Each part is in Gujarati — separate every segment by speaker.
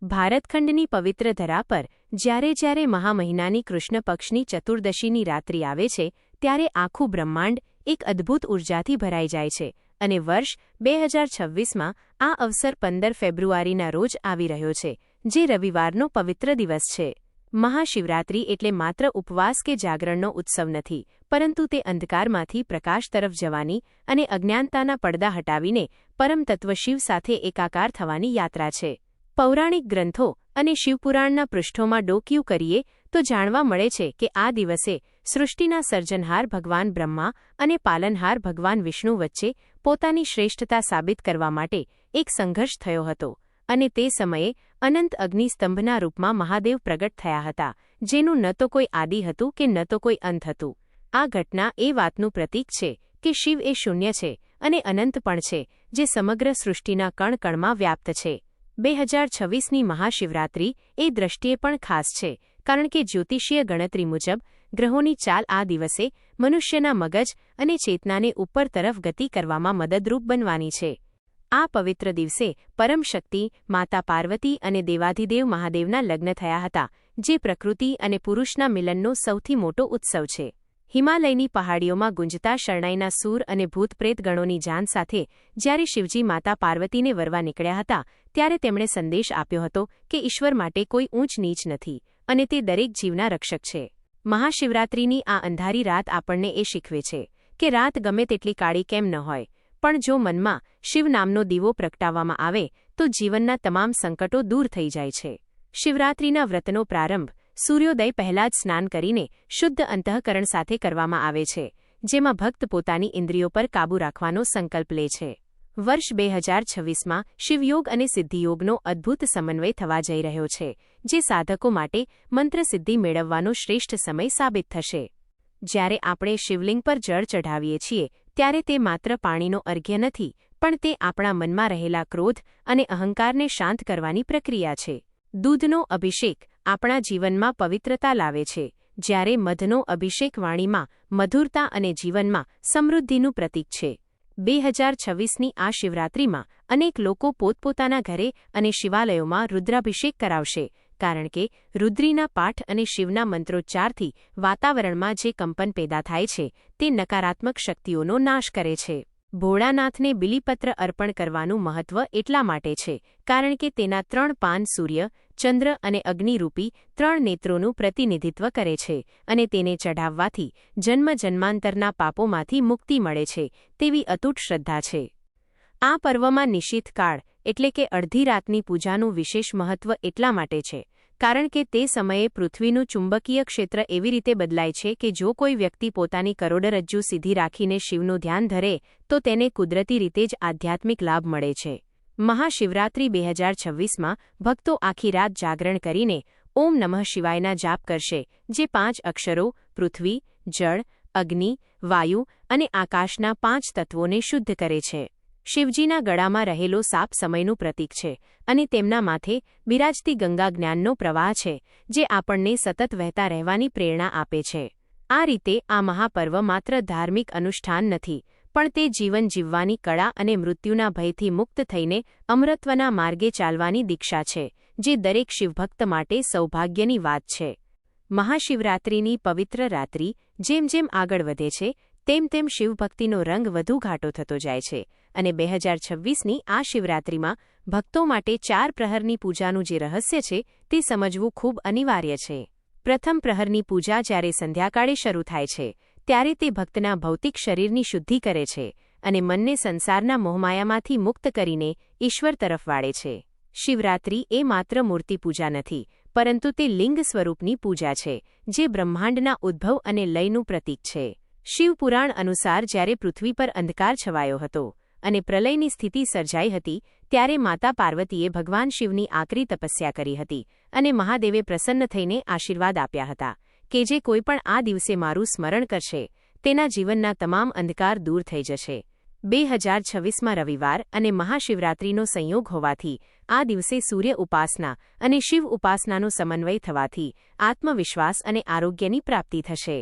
Speaker 1: ભારતખંડની પવિત્ર ધરા પર જ્યારે જ્યારે મહામહિનાની કૃષ્ણ પક્ષની ચતુર્દશીની રાત્રિ આવે છે ત્યારે આખું બ્રહ્માંડ એક અદ્ભુત ઉર્જાથી ભરાઈ જાય છે અને વર્ષ 2026માં આ અવસર 15 ફેબ્રુઆરીના રોજ આવી રહ્યો છે, જે રવિવારનો પવિત્ર દિવસ છે. મહાશિવરાત્રિ એટલે માત્ર ઉપવાસ કે જાગરણનો ઉત્સવ નથી, પરંતુ તે અંધકારમાંથી પ્રકાશ તરફ જવાની અને અજ્ઞાનતાના પડદા હટાવીને પરમતત્વ શિવ સાથે એકાકાર થવાની યાત્રા છે. પૌરાણિક ગ્રંથો અને શિવપુરાણના પૃષ્ઠોમાં ડોકિયું કરીએ તો જાણવા મળે છે કે આ દિવસે સૃષ્ટિના સર્જનહાર ભગવાન બ્રહ્મા અને પાલનહાર ભગવાન વિષ્ણુ વચ્ચે પોતાની શ્રેષ્ઠતા સાબિત કરવા માટે એક સંઘર્ષ થયો હતો અને તે સમયે અનંત અગ્નિસ્તંભના રૂપમાં મહાદેવ પ્રગટ થયા હતા, જેનું ન તો કોઈ આદિ હતું કે ન તો કોઈ અંત હતું. આ ઘટના એ વાતનું પ્રતીક છે કે શિવ એ શૂન્ય છે અને અનંત પણ છે, જે સમગ્ર સૃષ્ટિના કણકણમાં વ્યાપ્ત છે. 2026ની મહાશિવરાત્રિ એ દ્રષ્ટિએ પણ ખાસ છે, કારણ કે જ્યોતિષીય ગણતરી મુજબ ગ્રહોની ચાલ આ દિવસે મનુષ્યના મગજ અને ચેતનાને ઉપર તરફ ગતિ કરવામાં મદદરૂપ બનવાની છે. આ પવિત્ર દિવસે પરમ શક્તિ માતા પાર્વતી અને દેવાધિદેવ મહાદેવના લગ્ન થયા હતા, જે પ્રકૃતિ અને પુરુષના મિલનનો સૌથી મોટો ઉત્સવ છે. હિમાલયની પહાડીઓમાં ગુંજતા શરણાઈના સૂર અને ભૂતપ્રેત ગણોની જાન સાથે જ્યારે શિવજી માતા પાર્વતીને વરવા નીકળ્યા હતા, ત્યારે તેમણે સંદેશ આપ્યો હતો કે ઈશ્વર માટે કોઈ ઊંચ નીચ નથી અને તે દરેક જીવના રક્ષક છે. મહાશિવરાત્રિની આ અંધારી રાત આપણને એ શીખવે છે કે રાત ગમે તેટલી કાળી કેમ ન હોય, પણ જો મનમાં શિવ નામનો દીવો પ્રગટાવવામાં આવે તો જીવનના તમામ સંકટો દૂર થઈ જાય છે. શિવરાત્રિના વ્રતનો પ્રારંભ સૂર્યોદય પહેલાં જ સ્નાન કરીને શુદ્ધ અંતઃકરણ સાથે કરવામાં આવે છે, જેમાં ભક્ત પોતાની ઇન્દ્રિયો પર કાબૂ રાખવાનો સંકલ્પ લે છે. વર્ષ 2026માં શિવયોગ અને સિદ્ધિયોગનો અદ્ભુત સમન્વય થવા જઈ રહ્યો છે, જે સાધકો માટે મંત્રસિદ્ધિ મેળવવાનો શ્રેષ્ઠ સમય સાબિત થશે. જ્યારે આપણે શિવલિંગ પર જળ ચઢાવીએ છીએ ત્યારે તે માત્ર પાણીનો અર્ઘ્ય નથી, પણ તે આપણા મનમાં રહેલા ક્રોધ અને અહંકારને શાંત કરવાની પ્રક્રિયા છે. દૂધનો અભિષેક આપણા જીવનમાં પવિત્રતા લાવે છે, જ્યારે મધનો અભિષેક વાણીમાં મધુરતા અને જીવનમાં સમૃદ્ધિનું પ્રતીક છે. 2026ની આ શિવરાત્રિમાં અનેક લોકો પોતપોતાના ઘરે અને શિવાલયોમાં રુદ્રાભિષેક કરાવશે, કારણ કે રુદ્રીના પાઠ અને શિવના મંત્રોચ્ચારથી વાતાવરણમાં જે કંપન પેદા થાય છે તે નકારાત્મક શક્તિઓનો નાશ કરે છે. ભોળાનાથને બિલીપત્ર અર્પણ કરવાનું મહત્વ એટલા માટે છે કારણ કે તેના 3 પાન સૂર્ય, ચંદ્ર અને અગ્નિરૂપી 3 નેત્રોનું પ્રતિનિધિત્વ કરે છે અને તેને ચઢાવવાથી જન્મ જન્માંતરના પાપોમાંથી મુક્તિ મળે છે તેવી અતૂટ શ્રદ્ધા છે. આ પર્વમાં નિશીથ કાળ એટલે કે અડધી રાતની પૂજાનું વિશેષ મહત્વ એટલા માટે છે કારણ કે તે સમયે પૃથ્વીનું ચુંબકીય ક્ષેત્ર એવી રીતે બદલાય છે કે જો કોઈ વ્યક્તિ પોતાની કરોડરજ્જુ સીધી રાખીને શિવનું ધ્યાન ધરે તો તેને કુદરતી રીતે જ આધ્યાત્મિક લાભ મળે છે. મહાશિવરાત્રિ 2026માં ભક્તો આખી રાત જાગરણ કરીને ઓમ નમઃ શિવાયના જાપ કરશે, જે 5 અક્ષરો પૃથ્વી, જળ, અગ્નિ, વાયુ અને આકાશના 5 તત્વોને શુદ્ધ કરે છે. શિવજીના ગળામાં રહેલો સાપ સમયનું પ્રતીક છે અને તેમના માથે બિરાજતી ગંગા જ્ઞાનનો પ્રવાહ છે, જે આપણને સતત વહેતા રહેવાની પ્રેરણા આપે છે. આ રીતે આ મહાપર્વ માત્ર ધાર્મિક અનુષ્ઠાન નથી, પણ તે જીવન જીવવાની કળા અને મૃત્યુના ભયથી મુક્ત થઈને અમરત્વના માર્ગે ચાલવાની દીક્ષા છે, જે દરેક શિવભક્ત માટે સૌભાગ્યની વાત છે. મહાશિવરાત્રિની પવિત્ર રાત્રિ જેમ જેમ આગળ વધે છે તેમ તેમ શિવભક્તિનો રંગ વધુ ઘાટો થતો જાય છે અને 2026ની આ શિવરાત્રિમાં ભક્તો માટે 4 પ્રહરની પૂજાનું જે રહસ્ય છે તે સમજવું ખૂબ અનિવાર્ય છે. પ્રથમ પ્રહરની પૂજા જ્યારે સંધ્યાકાળે શરૂ થાય છે ત્યારે તે ભક્તના ભૌતિક શરીરની શુદ્ધિ કરે છે અને મનને સંસારના મોહમાયામાંથી મુક્ત કરીને ઈશ્વર તરફ વાળે છે. શિવરાત્રિ એ માત્ર મૂર્તિ પૂજા નથી, પરંતુ તે લિંગ સ્વરૂપની પૂજા છે, જે બ્રહ્માંડના ઉદ્ભવ અને લયનું પ્રતીક છે. શિવપુરાણ અનુસાર જ્યારે પૃથ્વી પર અંધકાર છવાયો હતો અને પ્રલયની સ્થિતિ સર્જાઈ હતી, ત્યારે માતા પાર્વતીએ ભગવાન શિવની આકરી તપસ્યા કરી હતી અને મહાદેવે પ્રસન્ન થઈને આશીર્વાદ આપ્યા હતા કે જે કોઈ પણ આ દિવસે મારું સ્મરણ કરશે તેના જીવનના તમામ અંધકાર દૂર થઈ જશે. 2026માં રવિવાર અને મહાશિવરાત્રિનો સંયોગ હોવાથી આ દિવસે સૂર્ય ઉપાસના અને શિવ ઉપાસનાનો સમન્વય થવાથી આત્મવિશ્વાસ અને આરોગ્યની પ્રાપ્તિ થશે.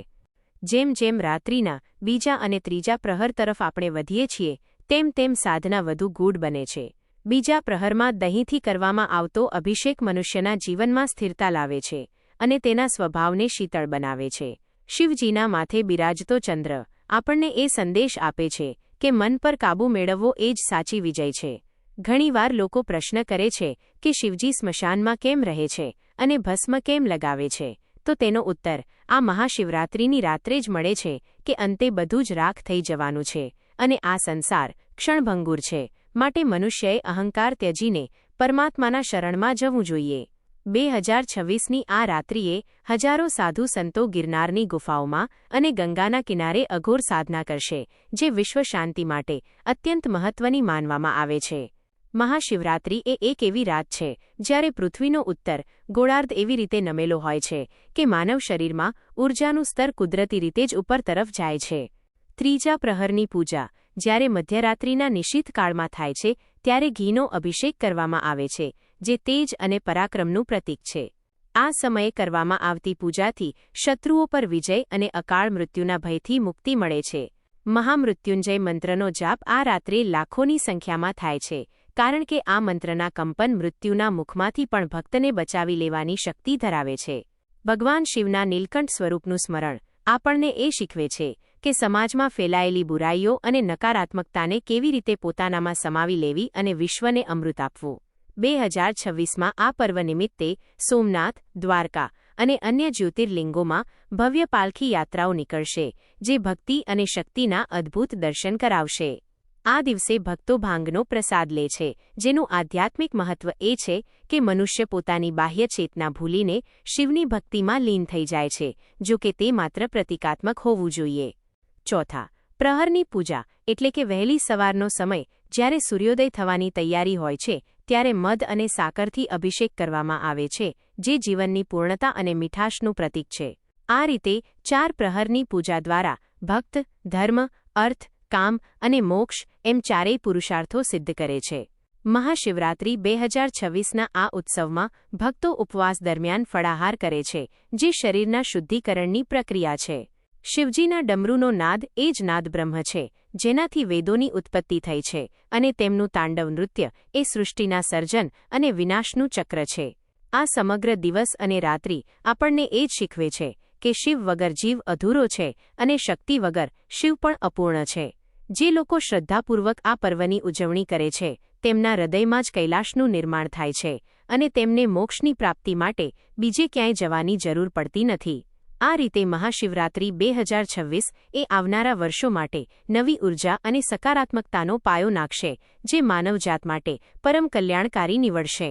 Speaker 1: જેમ જેમ રાત્રિના બીજા અને ત્રીજા પ્રહર તરફ આપણે વધીએ છીએ તેમ તેમ સાધના વધુ ગૂઢ બને છે. બીજા પ્રહરમાં દહીંથી કરવામાં આવતો અભિષેક મનુષ્યના જીવનમાં સ્થિરતા લાવે છે અને તેના સ્વભાવને શીતળ બનાવે છે. શિવજીના માથે બિરાજતો ચંદ્ર આપણને એ સંદેશ આપે છે કે મન પર કાબૂ મેળવવો એ જ સાચી વિજય છે. ઘણીવાર લોકો પ્રશ્ન કરે છે કે શિવજી સ્મશાનમાં કેમ રહે છે અને ભસ્મ કેમ લગાવે છે, તો તેનો ઉત્તર આ મહાશિવરાત્રિની રાત્રે જ મળે છે કે અંતે બધું જ રાખ થઈ જવાનું છે અને આ સંસાર ક્ષણભંગુર છે. માટે મનુષ્યએ અહંકાર ત્યજીને પરમાત્માના શરણમાં જવું જોઈએ. 2026ની આ રાત્રિએ હજારો સાધુ સંતો ગિરનારની ગુફાઓમાં અને ગંગાના કિનારે અઘોર સાધના કરશે, જે વિશ્વ શાંતિ માટે અત્યંત મહત્વની માનવામાં આવે છે. મહાશિવરાત્રિ એ એક એવી રાત છે જ્યારે પૃથ્વીનો ઉત્તર ગોળાર્ધ એવી રીતે નમેલો હોય છે કે માનવ શરીરમાં ઊર્જાનું સ્તર કુદરતી રીતે જ ઉપર તરફ જાય છે. ત્રીજા પ્રહરની પૂજા જ્યારે મધ્યરાત્રિના નિશીથ કાળમાં થાય છે ત્યારે ઘીનો અભિષેક કરવામાં આવે છે, જે તેજ અને પરાક્રમનું પ્રતીક છે. આ સમયે કરવામાં આવતી પૂજાથી શત્રુઓ પર વિજય અને અકાળ મૃત્યુના ભયથી મુક્તિ મળે છે. મહામૃત્યુંજય મંત્રનો જાપ આ રાત્રે લાખોની સંખ્યામાં થાય છે, કારણ કે આ મંત્રના કંપન મૃત્યુના મુખમાંથી પણ ભક્તને બચાવી લેવાની શક્તિ ધરાવે છે. ભગવાન શિવના નીલકંઠ સ્વરૂપનું સ્મરણ આપણને એ શીખવે છે કે સમાજમાં ફેલાયેલી બુરાઈઓ અને નકારાત્મકતાને કેવી રીતે પોતાનામાં સમાવી લેવી અને વિશ્વને અમૃત આપવું. 2026માં આ પર્વ નિમિત્તે સોમનાથ, દ્વારકા અને અન્ય જ્યોતિર્લિંગોમાં ભવ્ય પાલખી યાત્રાઓ નીકળશે, જે ભક્તિ અને શક્તિના અદ્ભુત દર્શન કરાવશે. આ દિવસે ભક્તો ભાંગનો પ્રસાદ લે છે, જેનું આધ્યાત્મિક મહત્વ એ છે કે મનુષ્ય પોતાની બાહ્ય ચેતના ભૂલીને શિવની ભક્તિમાં લીન થઈ જાય છે, જો કે તે માત્ર પ્રતિકાત્મક હોવું જોઈએ. ચોથા પ્રહરની પૂજા એટલે કે વહેલી સવારનો સમય, જ્યારે સૂર્યોદય થવાની તૈયારી હોય છે, ત્યારે મધ અને સાકરથી અભિષેક કરવામાં આવે છે, જે જીવનની પૂર્ણતા અને મીઠાશનું પ્રતીક છે. આ રીતે 4 પ્રહરની પૂજા દ્વારા ભક્ત ધર્મ, અર્થ, કામ અને મોક્ષ એમ ચારેય પુરુષાર્થો સિદ્ધ કરે છે. મહાશિવરાત્રિ 2026ના આ ઉત્સવમાં ભક્તો ઉપવાસ દરમિયાન ફળાહાર કરે છે, જે શરીરના શુદ્ધિકરણની પ્રક્રિયા છે. શિવજીના ડમરૂનો નાદ એ જ નાદ બ્રહ્મ છે, જેનાથી વેદોની ઉત્પત્તિ થઈ છે, અને તેમનું તાંડવ નૃત્ય એ સૃષ્ટિના સર્જન અને વિનાશનું ચક્ર છે. આ સમગ્ર દિવસ અને રાત્રિ આપણને એ જ શીખવે છે કે શિવ વગર જીવ અધૂરો છે અને શક્તિ વગર શિવ પણ અપૂર્ણ છે. જે લોકો શ્રદ્ધાપૂર્વક આ પર્વની ઉજવણી કરે છે, તેમના હૃદયમાં જ કૈલાશનું નિર્માણ થાય છે અને તેમને મોક્ષની પ્રાપ્તિ માટે બીજે ક્યાંય જવાની જરૂર પડતી નથી. આ રીતે મહાશિવરાત્રિ 2026 એ આવનારા વર્ષો માટે નવી ઉર્જા અને સકારાત્મકતાનો પાયો નાખશે, જે માનવજાત માટે પરમ કલ્યાણકારી નીવડશે.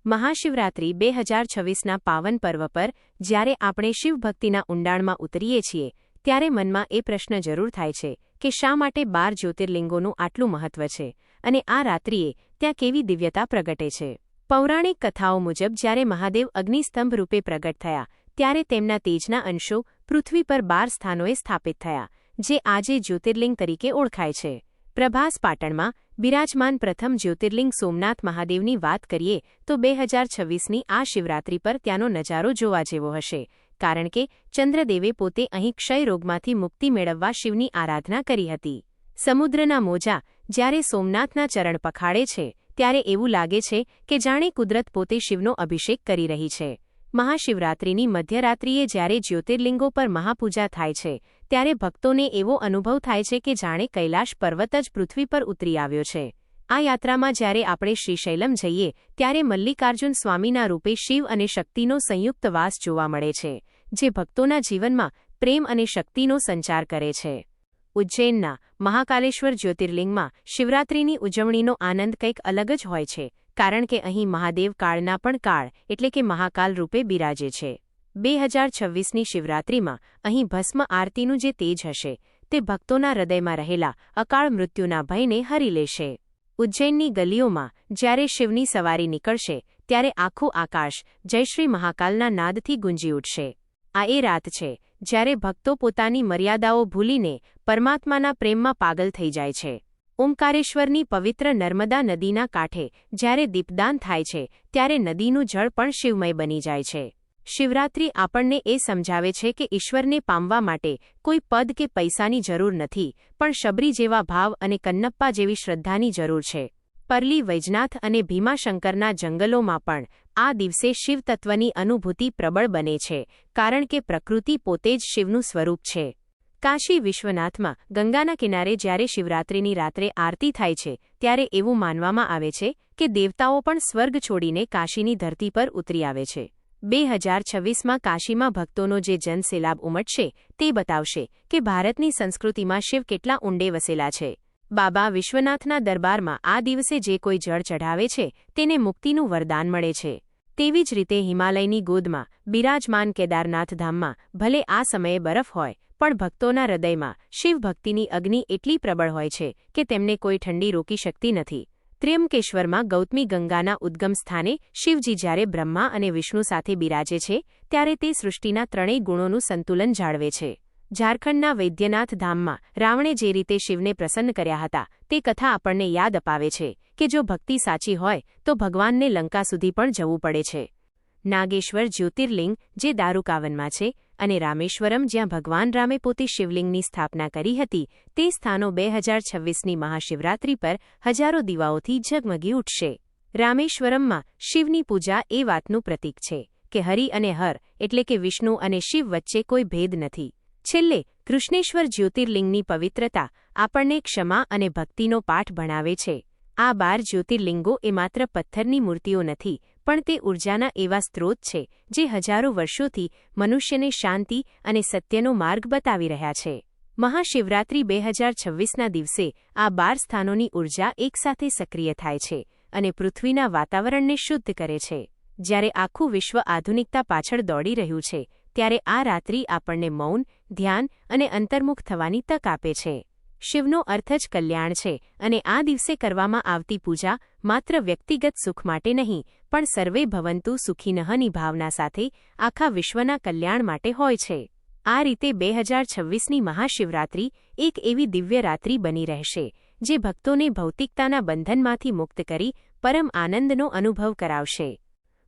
Speaker 1: મહાશિવરાત્રિ 2026ના પાવન પર્વ પર જ્યારે આપણે શિવભક્તિના ઊંડાણમાં ઉતરીએ છીએ, ત્યારે મનમાં એ પ્રશ્ન જરૂર થાય છે કે શા માટે 12 જ્યોતિર્લિંગોનું આટલું મહત્વ છે અને આ રાત્રિએ ત્યાં કેવી દિવ્યતા પ્રગટે છે. પૌરાણિક કથાઓ મુજબ જ્યારે મહાદેવ અગ્નિસ્તંભ રૂપે પ્રગટ થયા, ત્યારે તેમના તેજના અંશો પૃથ્વી પર 12 સ્થાનોએ સ્થાપિત થયા, જે આજે જ્યોતિર્લિંગ તરીકે ઓળખાય છે. પ્રભાસ પાટણમાં બિરાજમાન પ્રથમ જ્યોતિર્લિંગ સોમનાથ મહાદેવની વાત કરીએ તો 2026ની આ શિવરાત્રિ પર ત્યાંનો નજારો જોવા જેવો હશે, કારણ કે ચંદ્રદેવે પોતે અહીં ક્ષય રોગમાંથી મુક્તિ મેળવવા શિવની આરાધના કરી હતી. સમુદ્રના મોજા જ્યારે સોમનાથના ચરણ પખાડે છે, ત્યારે એવું લાગે છે કે જાણે કુદરત પોતે શિવનો અભિષેક કરી રહી છે. મહાશિવરાત્રિની મધ્યરાત્રિએ જ્યારે જ્યોતિર્લિંગો પર મહાપૂજા થાય છે, ત્યારે ભક્તોને એવો અનુભવ થાય છે કે જાણે કૈલાશ પર્વત જ પૃથ્વી પર ઉતરી આવ્યો છે. આ યાત્રામાં જ્યારે આપણે શ્રીશૈલમ જઈએ, ત્યારે મલ્લિકાર્જુન સ્વામીના રૂપે શિવ અને શક્તિનો સંયુક્ત વાસ જોવા મળે છે, જે ભક્તોના જીવનમાં પ્રેમ અને શક્તિનો સંચાર કરે છે. ઉજ્જૈનના મહાકાલેશ્વર જ્યોતિર્લિંગમાં શિવરાત્રિની ઉજવણીનો આનંદ કંઈક અલગ જ હોય છે, કારણ કે અહીં મહાદેવ કાળના પણ કાળ એટલે કે મહાકાલ રૂપે બિરાજે છે. 2026ની શિવરાત્રિમાં અહીં ભસ્મ આરતીનું જે તેજ હશે, તે ભક્તોના હૃદયમાં રહેલા અકાળ મૃત્યુના ભયને હરી લેશે. ઉજ્જૈનની ગલીઓમાં જ્યારે શિવની સવારી નીકળશે, ત્યારે આખું આકાશ જયશ્રી મહાકાલના નાદથી ગુંજી ઉઠશે. આ એ રાત છે જ્યારે ભક્તો પોતાની મર્યાદાઓ ભૂલીને પરમાત્માના પ્રેમમાં પાગલ થઈ જાય છે. ઓમકારેશ્વરની પવિત્ર નર્મદા નદીના કાંઠે જ્યારે દીપદાન થાય છે, ત્યારે નદીનું જળ પણ શિવમય બની જાય છે. શિવરાત્રિ આપણને એ સમજાવે છે કે ઈશ્વરને પામવા માટે કોઈ પદ કે પૈસાની જરૂર નથી, પણ શબરી જેવા ભાવ અને કન્નપ્પા જેવી શ્રદ્ધાની જરૂર છે. પરલી વૈજનાથ અને ભીમાશંકરના જંગલોમાં પણ આ દિવસે શિવ તત્વની અનુભૂતિ પ્રબળ બને છે, કારણ કે પ્રકૃતિ પોતે જ શિવનું સ્વરૂપ છે. કાશી વિશ્વનાથમાં ગંગાના કિનારે જ્યારે શિવરાત્રિની રાત્રે આરતી થાય છે, ત્યારે એવું માનવામાં આવે છે કે દેવતાઓ પણ સ્વર્ગ છોડીને કાશીની ધરતી પર ઉતરી આવે છે. 2026માં કાશીમાં ભક્તોનો જે જનસેલાબ ઉમટશે તે બતાવશે કે ભારતની સંસ્કૃતિમાં શિવ કેટલા ઊંડે વસેલા છે. બાબા વિશ્વનાથના દરબારમાં આ દિવસે જે કોઈ જળ ચઢાવે છે તેને મુક્તિનું વરદાન મળે છે. તેવી જ રીતે હિમાલયની ગોદમાં બિરાજમાન કેદારનાથ ધામમાં ભલે આ સમયે બરફ હોય, પણ ભક્તોના હૃદયમાં શિવ ભક્તિની અગ્નિ એટલી પ્રબળ હોય છે કે તેમને કોઈ ઠંડી રોકી શકતી નથી. ત્ર્યંબકેશ્વરમાં ગૌતમી ગંગાના ઉદ્ગમ સ્થાને શિવજી જ્યારે બ્રહ્મા અને વિષ્ણુ સાથે બિરાજે છે ત્યારે તે સૃષ્ટિના ત્રણેય ગુણોનું સંતુલન જાળવે છે. ઝારખંડના વૈદ્યનાથ ધામમાં રાવણે જે રીતે શિવને પ્રસન્ન કર્યા હતા તે કથા આપણને યાદ અપાવે છે કે જો ભક્તિ સાચી હોય તો ભગવાનને લંકા સુધી પણ જવું પડે છે. નાગેશ્વર જ્યોતિર્લિંગ જે દારૂકાવનમાં છે અને રામેશ્વરમ જ્યાં ભગવાન રામે પોતે શિવલિંગની સ્થાપના કરી હતી તે સ્થાનો 2026ની મહાશિવરાત્રિ પર હજારો દીવાઓથી ઝગમગી ઉઠશે. રામેશ્વરમમાં શિવની પૂજા એ વાતનું પ્રતીક છે કે હરિ અને હર એટલે કે વિષ્ણુ અને શિવ વચ્ચે કોઈ ભેદ નથી. છેલ્લે કૃષ્ણેશ્વર જ્યોતિર્લિંગની પવિત્રતા આપણને ક્ષમા અને ભક્તિનો પાઠ ભણાવે છે. આ 12 જ્યોતિર્લિંગો એ માત્ર પથ્થરની મૂર્તિઓ નથી, પણ તે ઊર્જાના એવા સ્ત્રોત છે જે હજારો વર્ષોથી મનુષ્યને શાંતિ અને સત્યનો માર્ગ બતાવી રહ્યા છે. મહાશિવરાત્રિ 2026ના દિવસે આ 12 સ્થાનોની ઊર્જા એકસાથે સક્રિય થાય છે અને પૃથ્વીના વાતાવરણને શુદ્ધ કરે છે. જ્યારે આખું વિશ્વ આધુનિકતા પાછળ દોડી રહ્યું છે, ત્યારે આ રાત્રિ આપણને મૌન, ધ્યાન અને અંતર્મુખ થવાની તક આપે છે. શિવનો અર્થ જ કલ્યાણ છે અને આ દિવસે કરવામાં આવતી પૂજા માત્ર વ્યક્તિગત સુખ માટે નહીં, પણ સર્વે ભવંતુ સુખીનઃની ભાવના સાથે આખા વિશ્વના કલ્યાણ માટે હોય છે. આ રીતે 2026ની મહાશિવરાત્રિ એક એવી દિવ્ય રાત્રિ બની રહેશે જે ભક્તોને ભૌતિકતાના બંધનમાંથી મુક્ત કરી પરમ આનંદનો અનુભવ કરાવશે.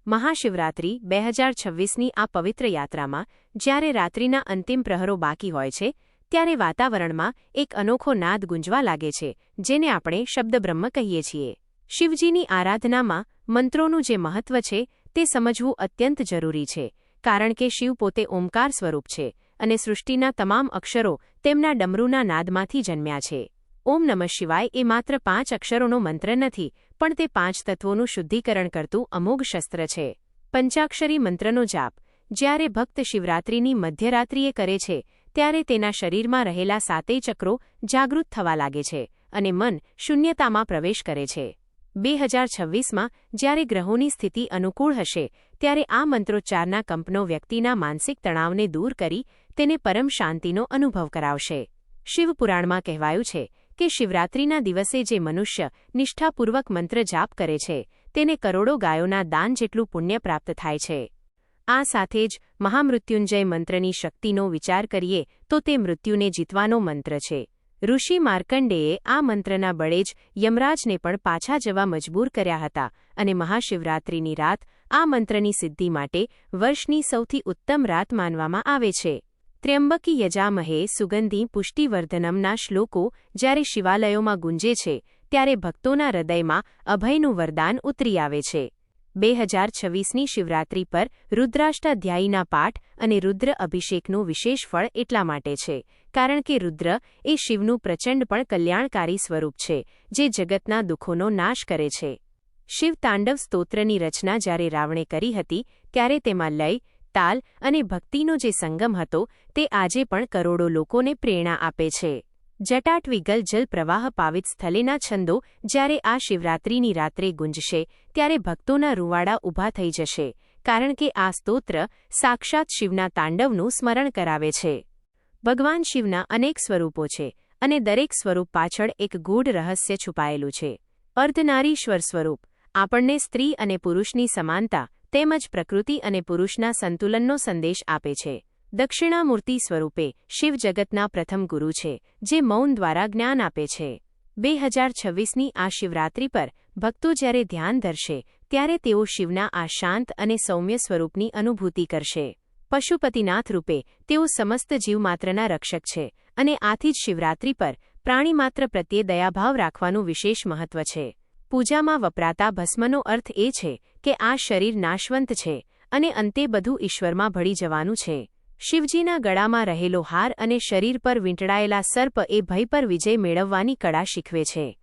Speaker 1: મહાશિવરાત્રિ 2026ની આ પવિત્ર યાત્રામાં જ્યારે રાત્રિના અંતિમ પ્રહરો બાકી હોય છે, ત્યારે વાતાવરણમાં એક અનોખો નાદ ગુંજવા લાગે છે, જેને આપણે શબ્દબ્રહ્મ કહીએ છીએ. શિવજીની આરાધનામાં મંત્રોનું જે મહત્વ છે તે સમજવું અત્યંત જરૂરી છે, કારણ કે શિવ પોતે ઓમકાર સ્વરૂપ છે અને સૃષ્ટિના તમામ અક્ષરો તેમના ડમરૂના નાદમાંથી જન્મ્યા છે. ઓમ નમઃ શિવાય એ માત્ર 5 અક્ષરોનો મંત્ર નથી, પણ તે 5 તત્વોનું શુદ્ધિકરણ કરતું અમોઘ શસ્ત્ર છે. પંચાક્ષરી મંત્રનો જાપ જ્યારે ભક્ત શિવરાત્રિની મધ્યરાત્રિએ કરે છે, ત્યારે તેના શરીરમાં રહેલા 7 ચક્રો જાગૃત થવા લાગે છે અને મન શૂન્યતામાં પ્રવેશ કરે છે. 2026માં જ્યારે ગ્રહોની સ્થિતિ અનુકૂળ હશે, ત્યારે આ મંત્રોચ્ચારના કંપનો વ્યક્તિના માનસિક તણાવને દૂર કરી તેને પરમ શાંતિનો અનુભવ કરાવશે. શિવપુરાણમાં કહેવાયું છે કે શિવરાત્રિના દિવસે જે મનુષ્ય નિષ્ઠાપૂર્વક મંત્ર જાપ કરે છે તેને કરોડો ગાયોના દાન જેટલું પુણ્ય પ્રાપ્ત થાય છે. આ સાથે જ મહામૃત્યુંજય મંત્રની શક્તિનો વિચાર કરીએ તો તે મૃત્યુને જીતવાનો મંત્ર છે. ઋષિ માર્કંડેયે આ મંત્રના બળે જ યમરાજને પણ પાછા જવા મજબૂર કર્યા હતા અને મહાશિવરાત્રિની રાત આ મંત્રની સિદ્ધિ માટે વર્ષની સૌથી ઉત્તમ રાત માનવામાં આવે છે. ત્ર્યંબકી યજામહે સુગંધિ પુષ્ટિવર્ધનમના શ્લોકો જ્યારે શિવાલયોમાં ગુંજે છે, ત્યારે ભક્તોના હૃદયમાં અભયનું વરદાન ઉતરી આવે છે. 2026ની શિવરાત્રિ પર રુદ્રાષ્ટાધ્યાયીના પાઠ અને રુદ્ર અભિષેકનું વિશેષ ફળ એટલા માટે છે કારણ કે રુદ્ર એ શિવનું પ્રચંડ પણ કલ્યાણકારી સ્વરૂપ છે, જે જગતના દુઃખોનો નાશ કરે છે. શિવ તાંડવ સ્તોત્રની રચના જ્યારે રાવણે કરી હતી, ત્યારે તેમાં લય, તાલ અને ભક્તિનો જે સંગમ હતો તે આજે પણ કરોડો લોકોને પ્રેરણા આપે છે. જટાટવિગલ જલ પ્રવાહ પાવિત સ્થલેના છંદો જ્યારે આ શિવરાત્રિની રાત્રે ગુંજશે, ત્યારે ભક્તોના રૂવાડા ઊભા થઈ જશે, કારણ કે આ સ્તોત્ર સાક્ષાત શિવના તાંડવનું સ્મરણ કરાવે છે. ભગવાન શિવના અનેક સ્વરૂપો છે અને દરેક સ્વરૂપ પાછળ એક ગૂઢ રહસ્ય છુપાયેલું છે. અર્ધનારીશ્વર સ્વરૂપ આપણને સ્ત્રી અને પુરુષની સમાનતા તેમજ પ્રકૃતિ અને પુરુષના સંતુલનનો સંદેશ આપે છે. દક્ષિણામૂર્તિ સ્વરૂપે શિવ જગતના પ્રથમ ગુરુ છે, જે મૌન દ્વારા જ્ઞાન આપે છે. 2026ની આ શિવરાત્રિ પર ભક્તો જ્યારે ધ્યાન ધરશે, ત્યારે તેઓ શિવના આ શાંત અને સૌમ્ય સ્વરૂપની અનુભૂતિ કરશે. પશુપતિનાથ રૂપે તેઓ સમસ્ત જીવમાત્રના રક્ષક છે અને આથી જ શિવરાત્રિ પર પ્રાણીમાત્ર પ્રત્યે દયાભાવ રાખવાનું વિશેષ મહત્વ છે. પૂજામાં વપરાતા ભસ્મનો અર્થ એ છે કે આ શરીર નાશવંત છે અને અંતે બધું ઈશ્વરમાં ભળી જવાનું છે. શિવજીના ગળામાં રહેલો હાર અને શરીર પર વીંટળાયેલા સર્પ એ ભય પર વિજય મેળવવાની કળા શીખવે છે.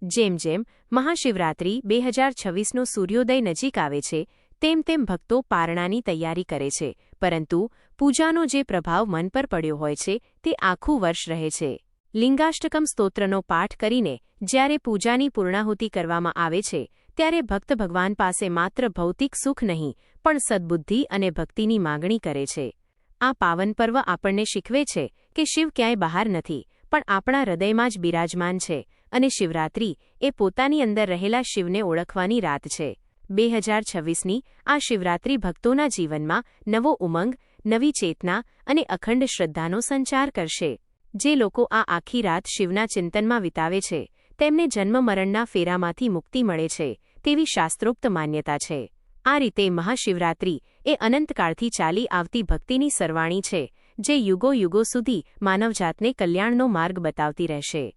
Speaker 1: જેમ જેમ મહાશિવરાત્રિ 2026નો સૂર્યોદય નજીક આવે છે તેમ તેમ ભક્તો પારણાની તૈયારી કરે છે, પરંતુ પૂજાનો જે પ્રભાવ મન પર પડ્યો હોય છે તે આખું વર્ષ રહે છે. લિંગાષ્ટકમ સ્તોત્રનો પાઠ કરીને જ્યારે પૂજાની પૂર્ણાહુતિ કરવામાં આવે છે ત્યારે ભક્ત ભગવાન પાસે માત્ર ભૌતિક સુખ નહીં પણ સદ્બુદ્ધિ અને ભક્તિની માગણી કરે છે. આ પાવન પર્વ આપણને શીખવે છે કે શિવ ક્યાંય બહાર નથી પણ આપણા હૃદયમાં જ બિરાજમાન છે અને શિવરાત્રિ એ પોતાની અંદર રહેલા શિવને ઓળખવાની રાત છે. 2026ની આ શિવરાત્રિ ભક્તોના જીવનમાં નવો ઉમંગ, નવી ચેતના અને અખંડ શ્રદ્ધાનો સંચાર કરશે. જે લોકો આ આખી રાત શિવના ચિંતનમાં વિતાવે છે તેમને જન્મ-મરણના ફેરામાંથી મુક્તિ મળે છે તેવી શાસ્ત્રોક્ત માન્યતા છે. આ રીતે મહાશિવરાત્રિ એ અનંતકાળથી ચાલી આવતી ભક્તિની સરવાણી છે જે યુગો યુગો સુધી માનવજાતને કલ્યાણનો માર્ગ બતાવતી રહેશે.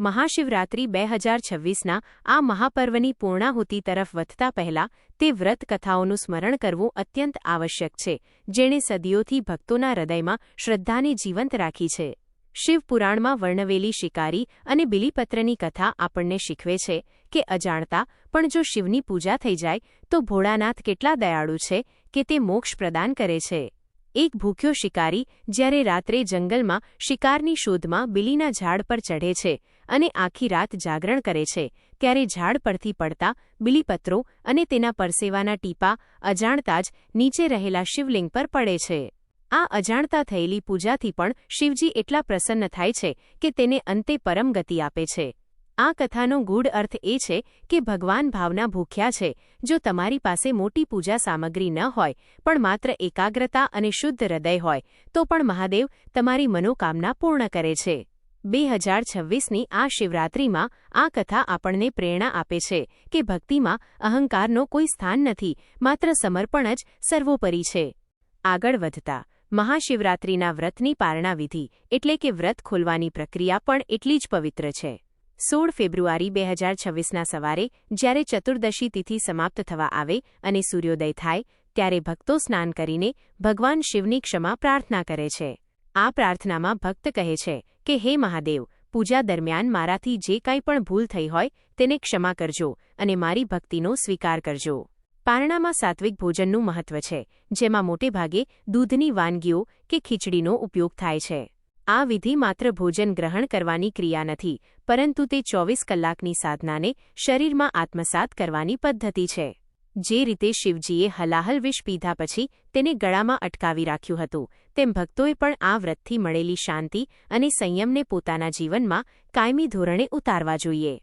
Speaker 1: મહાશિવરાત્રિ 2026ના આ મહાપર્વની પૂર્ણાહુતિ તરફ વધતા પહેલા તે વ્રત કથાઓનું સ્મરણ કરવું અત્યંત આવશ્યક છે જેણે સદીઓથી ભક્તોના હૃદયમાં શ્રદ્ધાને જીવંત રાખી છે. શિવપુરાણમાં વર્ણવેલી શિકારી અને બિલીપત્રની કથા આપણને શીખવે છે કે અજાણતા પણ જો શિવની પૂજા થઈ જાય તો ભોળાનાથ કેટલા દયાળુ છે કે તે મોક્ષ પ્રદાન કરે છે. એક ભૂખ્યો શિકારી જ્યારે રાત્રે જંગલમાં શિકારની શોધમાં બિલીના ઝાડ પર ચઢે છે અને આખી રાત જાગરણ કરે છે ત્યારે ઝાડ પરથી પડતા બિલીપત્રો અને તેના પરસેવાના ટીપા અજાણતા જ નીચે રહેલા શિવલિંગ પર પડે છે. આ અજાણતા થયેલી પૂજાથી પણ શિવજી એટલા પ્રસન્ન થાય છે કે તેને અંતે પરમ ગતિ આપે છે. આ કથાનો ગૂઢ અર્થ એ છે કે ભગવાન ભાવના ભૂખ્યા છે. જો તમારી પાસે મોટી પૂજા સામગ્રી ન હોય પણ માત્ર એકાગ્રતા અને શુદ્ધ હૃદય હોય તો પણ મહાદેવ તમારી મનોકામના પૂર્ણ કરે છે. 2026ની આ શિવરાત્રિમાં આ કથા આપણને પ્રેરણા આપે છે કે ભક્તિમાં અહંકારનો કોઈ સ્થાન નથી, માત્ર સમર્પણ જ સર્વોપરી છે. આગળ વધતા મહાશિવરાત્રિના વ્રતની પારણા વિધિ એટલે કે વ્રત ખોલવાની પ્રક્રિયા પણ એટલી જ પવિત્ર છે. 16 ફેબ્રુઆરી 2026ના સવારે જ્યારે ચતુર્દશી તિથિ સમાપ્ત થવા આવે અને સૂર્યોદય થાય ત્યારે ભક્તો સ્નાન કરીને ભગવાન શિવની ક્ષમા પ્રાર્થના કરે છે. આ પ્રાર્થનામાં ભક્ત કહે છે કે હે મહાદેવ, પૂજા દરમિયાન મારાથી જે કાંઈ પણ ભૂલ થઈ હોય તેને ક્ષમા કરજો અને મારી ભક્તિનો સ્વીકાર કરજો. પારણામાં સાત્વિક ભોજનનું મહત્વ છે, જેમાં મોટેભાગે દૂધની વાનગીઓ કે ખીચડીનો ઉપયોગ થાય છે. આ વિધિ માત્ર ભોજન ગ્રહણ કરવાની ક્રિયા નથી, પરંતુ તે 24 કલાકની સાધનાને શરીરમાં આત્મસાત કરવાની પદ્ધતિ છે. જે રીતે શિવજીએ હલાહલ વિષ પીધા પછી તેને ગળામાં અટકાવી રાખ્યું હતું, તેમ ભક્તોએ પણ આ વ્રતથી મળેલી શાંતિ અને સંયમને પોતાના જીવનમાં કાયમી ધોરણે ઉતારવા જોઈએ.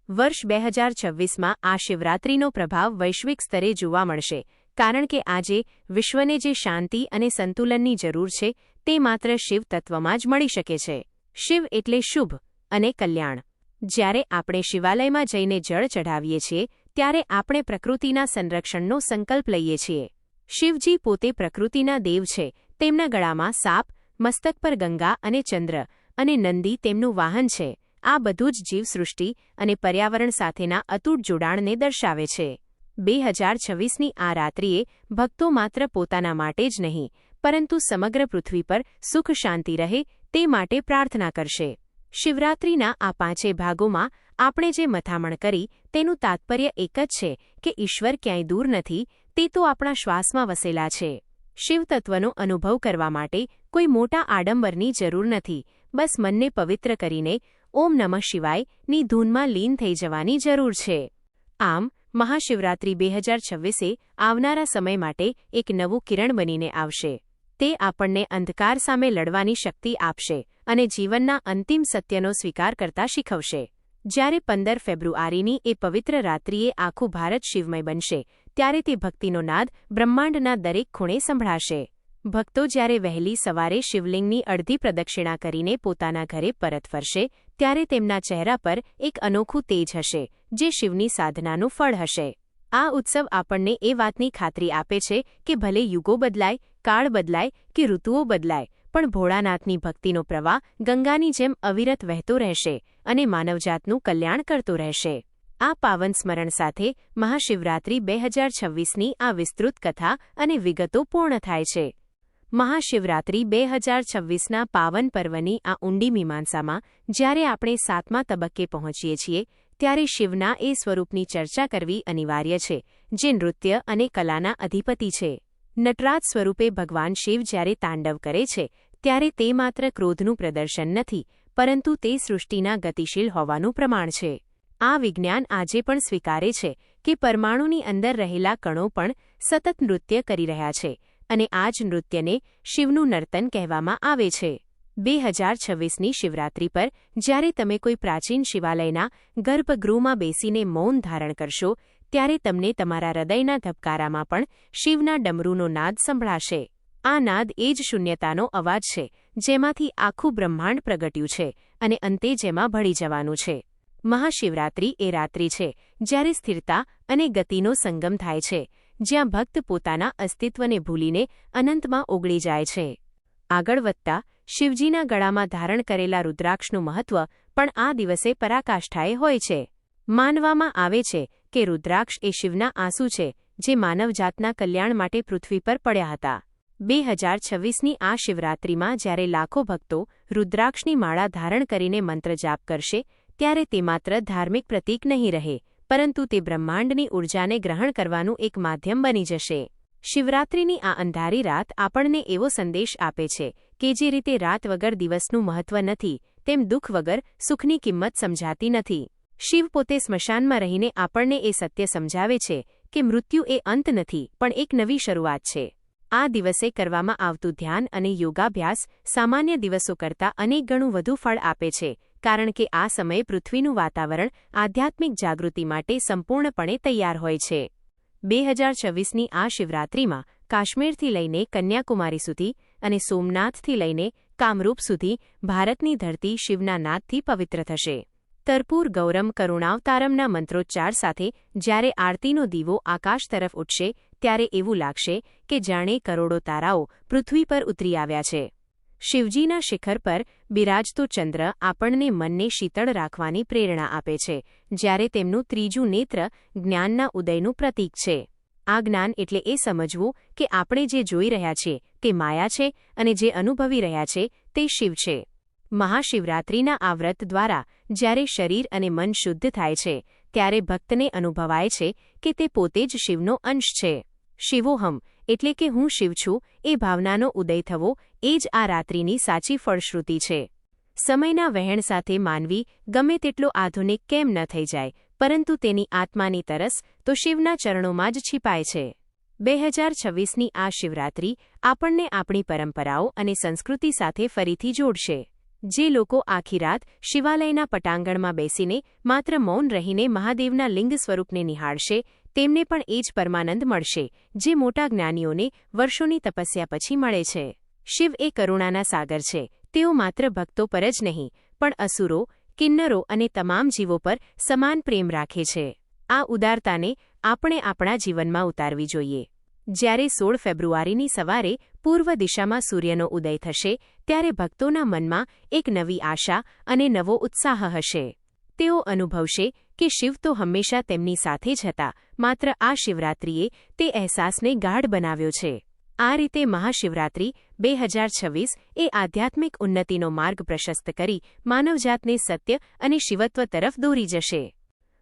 Speaker 1: વર્ષ 2026માં આ શિવરાત્રિનો પ્રભાવ વૈશ્વિક સ્તરે જોવા મળશે, કારણ કે આજે વિશ્વને જે શાંતિ અને સંતુલનની જરૂર છે તે માત્ર શિવ તત્વમાં જ મળી શકે છે. શિવ એટલે શુભ અને કલ્યાણ. જ્યારે આપણે શિવાલયમાં જઈને જળ ચઢાવીએ છીએ ત્યારે આપણે પ્રકૃતિના સંરક્ષણનો સંકલ્પ લઈએ છીએ. શિવજી પોતે પ્રકૃતિના દેવ છે. તેમના ગળામાં સાપ, મસ્તક પર ગંગા અને ચંદ્ર અને નંદી તેમનું વાહન છે. આ બધું જ જીવસૃષ્ટિ અને પર્યાવરણ સાથેના અતૂટ જોડાણને દર્શાવે છે. 2026ની આ રાત્રિએ ભક્તો માત્ર પોતાના માટે જ નહીં પરંતુ સમગ્ર પૃથ્વી પર સુખ શાંતિ રહે તે માટે પ્રાર્થના કરશે. શિવરાત્રિના આ 5 ભાગોમાં આપણે જે મથામણ કરી તેનું તાત્પર્ય એક જ છે કે ઈશ્વર ક્યાંય દૂર નથી, તે તો આપણા શ્વાસમાં વસેલા છે. શિવતત્વનો અનુભવ કરવા માટે કોઈ મોટા આડંબરની જરૂર નથી, બસ મનને પવિત્ર કરીને ઓમ નમઃ શિવાય ની ધૂનમાં લીન થઈ જવાની જરૂર છે. આમ મહાશિવરાત્રિ 2026 આવનારા સમય માટે એક નવું કિરણ બનીને આવશે. તે આપણને અંધકાર સામે લડવાની શક્તિ આપશે અને જીવનના અંતિમ સત્યનો સ્વીકાર કરતા શીખવશે. જ્યારે 15 ફેબ્રુઆરીની એ પવિત્ર રાત્રિએ આખું ભારત શિવમય બનશે ત્યારે તે ભક્તિનો નાદ બ્રહ્માંડના દરેક ખૂણે સંભળાશે. ભક્તો જ્યારે વહેલી સવારે શિવલિંગની અડધી પ્રદક્ષિણા કરીને પોતાના ઘરે પરત ફરશે ત્યારે તેમના ચહેરા પર એક અનોખું તેજ હશે, જે શિવની સાધનાનું ફળ હશે. આ ઉત્સવ આપણને એ વાતની ખાતરી આપે છે કે ભલે યુગો બદલાય, કાળ બદલાય કે ઋતુઓ બદલાય, પણ ભોળાનાથની ભક્તિનો પ્રવાહ ગંગાની જેમ અવિરત વહેતો રહેશે અને માનવજાતનું કલ્યાણ કરતો રહેશે. આ પાવન સ્મરણ સાથે મહાશિવરાત્રિ 2026ની આ વિસ્તૃત કથા અને વિગતો પૂર્ણ થાય છે. મહાશિવરાત્રિ 2026ના પાવન પર્વની આ ઊંડી મીમાંસામાં જ્યારે આપણે 7મા તબક્કે પહોંચીએ છીએ ત્યારે શિવના એ સ્વરૂપની ચર્ચા કરવી અનિવાર્ય છે જે નૃત્ય અને કલાના અધિપતિ છે. નટરાજ સ્વરૂપે ભગવાન શિવ જ્યારે તાંડવ કરે છે ત્યારે તે માત્ર ક્રોધનું પ્રદર્શન નથી પરંતુ તે સૃષ્ટિના ગતિશીલ હોવાનું પ્રમાણ છે. આ વિજ્ઞાન આજે પણ સ્વીકારે છે કે પરમાણુની અંદર રહેલા કણો પણ સતત નૃત્ય કરી રહ્યા છે અને આ જ નૃત્યને શિવનું નર્તન કહેવામાં આવે છે. 2026ની શિવરાત્રિ પર જ્યારે તમે કોઈ પ્રાચીન શિવાલયના ગર્ભગૃહમાં બેસીને મૌન ધારણ કરશો ત્યારે તમને તમારા હૃદયના ધબકારામાં પણ શિવના ડમરૂનો નાદ સંભળાશે. આ નાદ એ જ શૂન્યતાનો અવાજ છે જેમાંથી આખું બ્રહ્માંડ પ્રગટ્યું છે અને અંતે જેમાં ભળી જવાનું છે. મહાશિવરાત્રિ એ રાત્રિ છે જ્યારે સ્થિરતા અને ગતિનો સંગમ થાય છે, જ્યાં ભક્ત પોતાના અસ્તિત્વને ભૂલીને અનંતમાં ઓગળી જાય છે. આગળ વધતા શિવજીના ગળામાં ધારણ કરેલા રુદ્રાક્ષનું મહત્વ પણ આ દિવસે પરાકાષ્ઠાએ હોય છે. માનવામાં આવે છે કે રુદ્રાક્ષ એ શિવના આંસુ છે જે માનવજાતના કલ્યાણ માટે પૃથ્વી પર પડ્યા હતા. 2026ની આ શિવરાત્રિમાં જ્યારે લાખો ભક્તો રુદ્રાક્ષની માળા ધારણ કરીને મંત્ર જાપ કરશે ત્યારે તે માત્ર ધાર્મિક પ્રતીક નહીં રહે પરંતુ તે બ્રહ્માંડની ઊર્જાને ગ્રહણ કરવાનું એક માધ્યમ બની જશે. શિવરાત્રિની આ અંધારી રાત આપણને એવો સંદેશ આપે છે કે જે રીતે રાત વગર દિવસનું મહત્વ નથી તેમ દુઃખ વગર સુખની કિંમત સમજાતી નથી. શિવ પોતે સ્મશાનમાં રહીને આપણને એ સત્ય સમજાવે છે કે મૃત્યુ એ અંત નથી પણ એક નવી શરૂઆત છે. આ દિવસે કરવામાં આવતું ધ્યાન અને યોગાભ્યાસ સામાન્ય દિવસો કરતાં અનેક ગણું વધુ ફળ આપે છે કારણ કે આ સમયે પૃથ્વીનું વાતાવરણ આધ્યાત્મિક જાગૃતિ માટે સંપૂર્ણપણે તૈયાર હોય છે. 2026ની આ શિવરાત્રિમાં કાશ્મીરથી લઈને કન્યાકુમારી સુધી અને સોમનાથથી લઈને કામરૂપ સુધી ભારતની ધરતી શિવના નાદથી પવિત્ર થશે. તર્પૂર ગૌરમ કરુણાવતારમના મંત્રોચ્ચાર સાથે જ્યારે આરતીનો દીવો આકાશ તરફ ઉઠશે ત્યારે એવું લાગશે કે જાણે કરોડો તારાઓ પૃથ્વી પર ઉતરી આવ્યા છે. શિવજીના શિખર પર બિરાજતો ચંદ્ર આપણને મનને શીતળ રાખવાની પ્રેરણા આપે છે જ્યારે તેમનું ત્રીજું નેત્ર જ્ઞાનના ઉદયનું પ્રતીક છે. આ જ્ઞાન એટલે એ સમજવું કે આપણે જે જોઈ રહ્યા છીએ તે માયા છે અને જે અનુભવી રહ્યા છે તે શિવ છે. મહાશિવરાત્રિના આ વ્રત દ્વારા જ્યારે શરીર અને મન શુદ્ધ થાય છે ત્યારે ભક્તને અનુભવાય છે કે તે પોતે જ શિવનો અંશ છે. શિવોહમ એટલે કે હું શિવ છું એ ભાવનાનો ઉદય થવો એ જ આ રાત્રિની સાચી ફળશ્રુતિ છે. સમયના વહેણ સાથે માનવી ગમે તેટલો આધુનિક કેમ ન થઈ જાય પરંતુ તેની આત્માની તરસ તો શિવના ચરણોમાં જ छिपाય છે. 2026ની આ શિવરાત્રિ આપણને આપણી પરંપરાઓ અને સંસ્કૃતિ સાથે ફરીથી જોડશે. જે લોકો આખી રાત શિવાલયના પટાંગણમાં બેસીને માત્ર મૌન રહીને મહાદેવના લિંગ સ્વરૂપને નિહાળશે તેમને પણ એ જ પરમાનંદ મળશે જે મોટા જ્ઞાનીઓને વર્ષોની તપસ્યા પછી મળે છે. શિવ એ કરુણાના સાગર છે. તેઓ માત્ર ભક્તો પર જ નહીં પણ અસુરો, કિન્નરો અને તમામ જીવો પર સમાન પ્રેમ રાખે છે. આ ઉદારતાને આપણે આપણા જીવનમાં ઉતારવી જોઈએ. જ્યારે 16 ફેબ્રુઆરીની સવારે પૂર્વ દિશામાં સૂર્યનો ઉદય થશે ત્યારે ભક્તોના મનમાં એક નવી આશા અને નવો ઉત્સાહ હશે. તેઓ અનુભવશે કે શિવ તો હંમેશા તેમની સાથે જ હતા, માત્ર આ શિવરાત્રિએ તે અહેસાસને ગાઢ બનાવ્યો છે. આ રીતે મહાશિવરાત્રિ 2026 એ આધ્યાત્મિક ઉન્નતિનો માર્ગ પ્રશસ્ત કરી માનવજાતને સત્ય અને શિવત્વ તરફ દોરી જશે.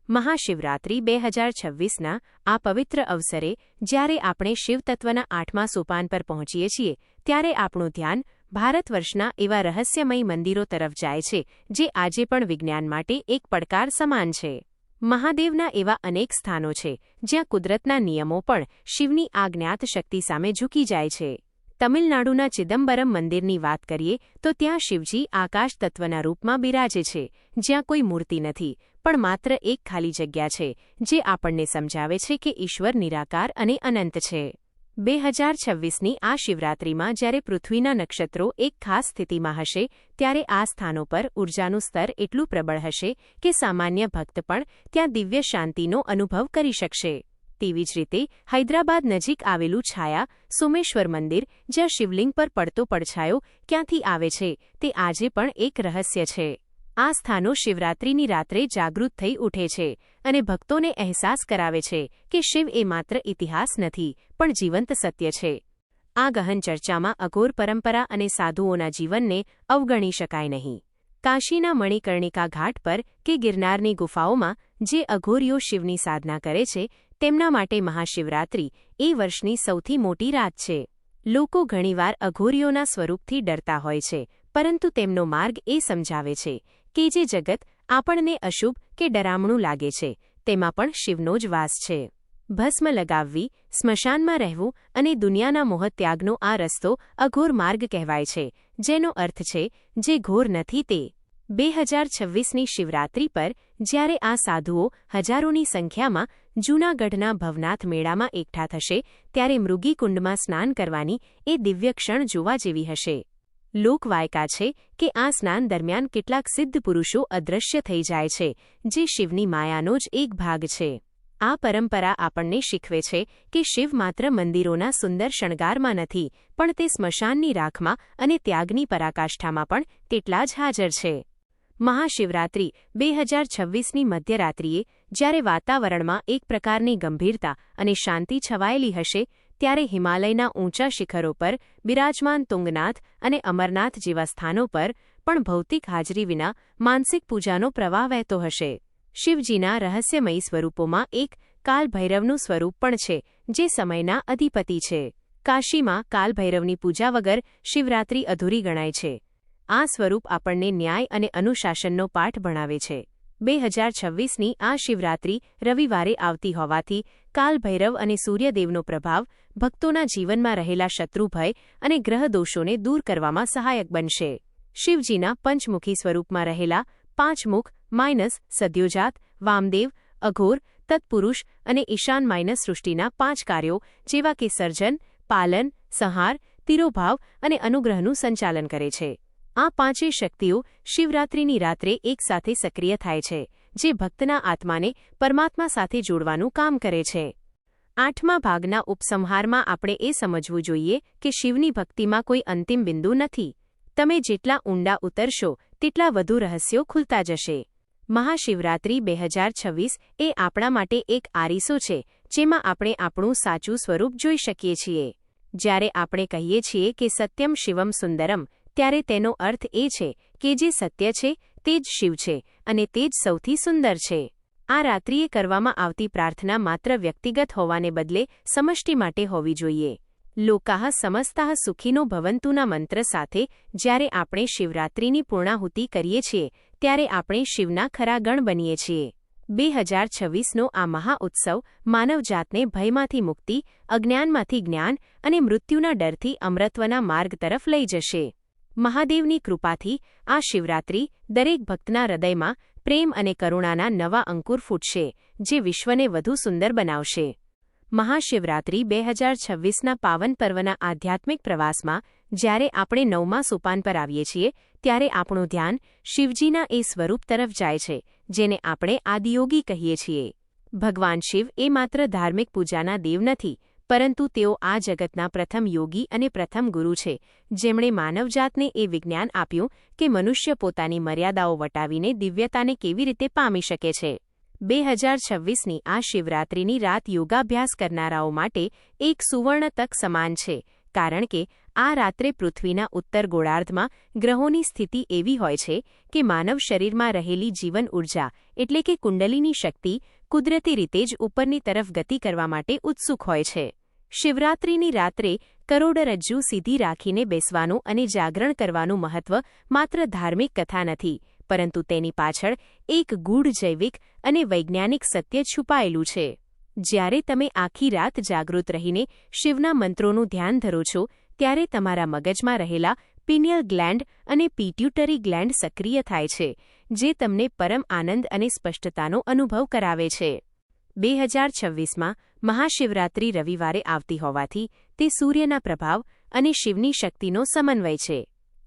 Speaker 1: મહાશિવરાત્રિ 2026ના આ પવિત્ર અવસરે જ્યારે આપણે શિવતત્વના 8મા સોપાન પર પહોંચીએ છીએ ત્યારે આપણું ધ્યાન ભારત વર્ષના એવા રહસ્યમય મંદિરો તરફ જાય છે જે આજે પણ વિજ્ઞાન માટે એક પડકાર સમાન છે. મહાદેવના એવા અનેક સ્થાનો છે જ્યાં કુદરતના નિયમો પણ શિવની આ જ્ઞાત શક્તિ સામે ઝૂકી જાય છે. તમિલનાડુના ચિદમ્બરમ મંદિરની વાત કરીએ તો ત્યાં શિવજી આકાશ તત્વના રૂપમાં બિરાજે છે, જ્યાં કોઈ મૂર્તિ નથી પણ માત્ર એક ખાલી જગ્યા છે જે આપણને સમજાવે છે કે ઈશ્વર નિરાકાર અને અનંત છે. 2026ની આ શિવરાત્રિમાં જ્યારે પૃથ્વીના નક્ષત્રો એક ખાસ સ્થિતિમાં હશે ત્યારે આ સ્થાનો પર ઊર્જાનું સ્તર એટલું પ્રબળ હશે કે સામાન્ય ભક્ત પણ ત્યાં દિવ્ય શાંતિનો અનુભવ કરી શકશે. તેવી જ રીતે હૈદરાબાદ નજીક આવેલું છાયા સોમેશ્વર મંદિર જ્યાં શિવલિંગ પર પડતો પડછાયો ક્યાંથી આવે છે તે આજે પણ એક રહસ્ય છે. આ સ્થાનો શિવરાત્રિની રાત્રે જાગૃત થઈ ઉઠે છે અને ભક્તોને અહેસાસ કરાવે છે કે શિવ એ માત્ર ઇતિહાસ નથી પણ જીવંત સત્ય છે. આ ગહન ચર્ચામાં અઘોર પરંપરા અને સાધુઓના જીવનને અવગણી શકાય નહીં. કાશીના મણિકર્ણિકા ઘાટ પર કે ગિરનારની ગુફાઓમાં જે અઘોરીઓ શિવની સાધના કરે છે તેમના માટે મહાશિવરાત્રિ એ વર્ષની સૌથી મોટી રાત છે. લોકો ઘણીવાર અઘોરીઓના સ્વરૂપથી ડરતા હોય છે, પરંતુ તેમનો માર્ગ એ સમજાવે છે કે જે જગત આપણને અશુભ કે ડરામણું લાગે છે તેમાં પણ શિવનો જ વાસ છે. ભસ્મ લગાવવી, સ્મશાનમાં રહેવું અને દુનિયાના મોહત્યાગનો આ રસ્તો અઘોર માર્ગ કહેવાય છે, જેનો અર્થ છે જે ઘોર નથી તે. 2026ની શિવરાત્રિ પર જ્યારે આ સાધુઓ હજારોની સંખ્યામાં જૂનાગઢના ભવનાથ મેળામાં એકઠા થશે ત્યારે મૃગીકુંડમાં સ્નાન કરવાની એ દિવ્ય ક્ષણ જોવા જેવી હશે. લોકવાયકા છે કે આ સ્નાન દરમિયાન કેટલાક સિદ્ધ પુરુષો અદૃશ્ય થઈ જાય છે, જે શિવની માયાનો જ એક ભાગ છે. આ પરંપરા આપણને શીખવે છે કે શિવ માત્ર મંદિરોના સુંદર શણગારમાં નથી, પણ તે સ્મશાનની રાખમાં અને ત્યાગની પરાકાષ્ઠામાં પણ તેટલા જ હાજર છે. મહાશિવરાત્રિ 2026ની મધ્યરાત્રિએ જ્યારે વાતાવરણમાં એક પ્રકારની ગંભીરતા અને શાંતિ છવાયેલી હશે ત્યારે હિમાલયના ઊંચા શિખરો પર બિરાજમાન તુંગનાથ અને અમરનાથ જેવા સ્થાનો પર પણ ભૌતિક હાજરી વિના માનસિક પૂજાનો પ્રવાહ વહેતો હશે. શિવજીના રહસ્યમયી સ્વરૂપોમાં એક કાલભૈરવનું સ્વરૂપ પણ છે, જે સમયના અધિપતિ છે. કાશીમાં કાલભૈરવની પૂજા વગર શિવરાત્રિ અધૂરી ગણાય છે. આ સ્વરૂપ આપણને ન્યાય અને અનુશાસનનો પાઠ ભણાવે છે. 2026ની આ શિવરાત્રિ રવિવારે આવતી હોવાથી કાલભૈરવ અને સૂર્યદેવનો પ્રભાવ ભક્તોના જીવનમાં રહેલા શત્રુભય અને ગ્રહદોષોને દૂર કરવામાં સહાયક બનશે. શિવજીના પંચમુખી સ્વરૂપમાં રહેલા 5 મુખ સદ્યોજાત, વામદેવ, અઘોર, તત્પુરુષ અને ઈશાન સૃષ્ટિના 5 કાર્યો જેવા કે સર્જન, પાલન, સંહાર, તિરોભાવ અને અનુગ્રહનું સંચાલન કરે છે. આ 5 શક્તિઓ શિવરાત્રિની રાત્રે એકસાથે સક્રિય થાય છે, જે ભક્તના આત્માને પરમાત્મા સાથે જોડવાનું કામ કરે છે. 8મા ભાગના ઉપસંહારમાં આપણે એ સમજવું જોઈએ કે શિવની ભક્તિમાં કોઈ અંતિમ બિંદુ નથી. તમે જેટલા ઊંડા ઉતરશો તેટલા વધુ રહસ્યો ખુલતા જશે. મહાશિવરાત્રિ 2026 એ આપણા માટે એક આરીસો છે, જેમાં આપણે આપણું સાચું સ્વરૂપ જોઈ શકીએ છીએ. જ્યારે આપણે કહીએ છીએ કે સત્યમ શિવમ સુંદરમ, ત્યારે તેનો અર્થ એ છે કે જે સત્ય છે તે જ શિવ છે અને તે જ સૌથી સુંદર છે. આ રાત્રિએ કરવામાં આવતી પ્રાર્થના માત્ર વ્યક્તિગત હોવાને બદલે સમષ્ટિ માટે હોવી જોઈએ. લોકાહ સમસ્તાહ સુખીનો ભવંતુના મંત્ર સાથે જ્યારે આપણે શિવરાત્રિની પૂર્ણાહુતિ કરીએ છીએ ત્યારે આપણે શિવના ખરા ગણ બનીએ છીએ. 2026નો આ મહાઉત્સવ માનવજાતને ભયમાંથી મુક્તિ, અજ્ઞાનમાંથી જ્ઞાન અને મૃત્યુના ડરથી અમરત્વના માર્ગ તરફ લઈ જશે. મહાદેવની કૃપાથી આ શિવરાત્રિ દરેક ભક્તના હૃદયમાં પ્રેમ અને કરુણાના નવા અંકુર ફૂટશે, જે વિશ્વને વધુ સુંદર બનાવશે. મહાશિવરાત્રિ 2026ના પાવન પર્વના આધ્યાત્મિક પ્રવાસમાં જ્યારે આપણે 9મા સોપાન પર આવીએ છીએ ત્યારે આપણું ધ્યાન શિવજીના એ સ્વરૂપ તરફ જાય છે, જેને આપણે આદિયોગી કહીએ છીએ. ભગવાન શિવ એ માત્ર ધાર્મિક પૂજાના દેવ નથી, પરંતુ તેઓ આ જગતના પ્રથમ યોગી અને પ્રથમ ગુરુ છે, જેમણે માનવજાતને એ વિજ્ઞાન આપ્યું કે મનુષ્ય પોતાની મર્યાદાઓ વટાવીને દિવ્યતાને કેવી રીતે પામી શકે છે. 2026ની આ શિવરાત્રિની રાત યોગાભ્યાસ કરનારાઓ માટે એક સુવર્ણ તક સમાન છે, કારણ કે આ રાત્રે પૃથ્વીના ઉત્તર ગોળાર્ધમાં ગ્રહોની સ્થિતિ એવી હોય છે કે માનવ શરીરમાં રહેલી જીવન ઊર્જા એટલે કે કુંડલીની શક્તિ કુદરતી રીતે જ ઉપરની તરફ ગતિ કરવા માટે ઉત્સુક હોય છે. શિવરાત્રિની રાત્રે કરોડરજ્જુ સીધી રાખીને બેસવાનું અને જાગરણ કરવાનું મહત્વ માત્ર ધાર્મિક કથા નથી, પરંતુ તેની પાછળ એક ગૂઢ જૈવિક અને વૈજ્ઞાનિક સત્ય છુપાયેલું છે. જ્યારે તમે આખી રાત જાગૃત રહીને શિવના મંત્રોનું ધ્યાન ધરો છો ત્યારે તમારા મગજમાં રહેલા પિનિયલ ગ્લેન્ડ અને પિટ્યુટરી ગ્લેન્ડ સક્રિય થાય છે, જે તમને પરમ આનંદ અને સ્પષ્ટતાનો અનુભવ કરાવે છે. 2026માં મહાશિવરાત્રિ રવિવારે આવતી હોવાથી તે સૂર્યના પ્રભાવ અને શિવની શક્તિનો સમન્વય છે.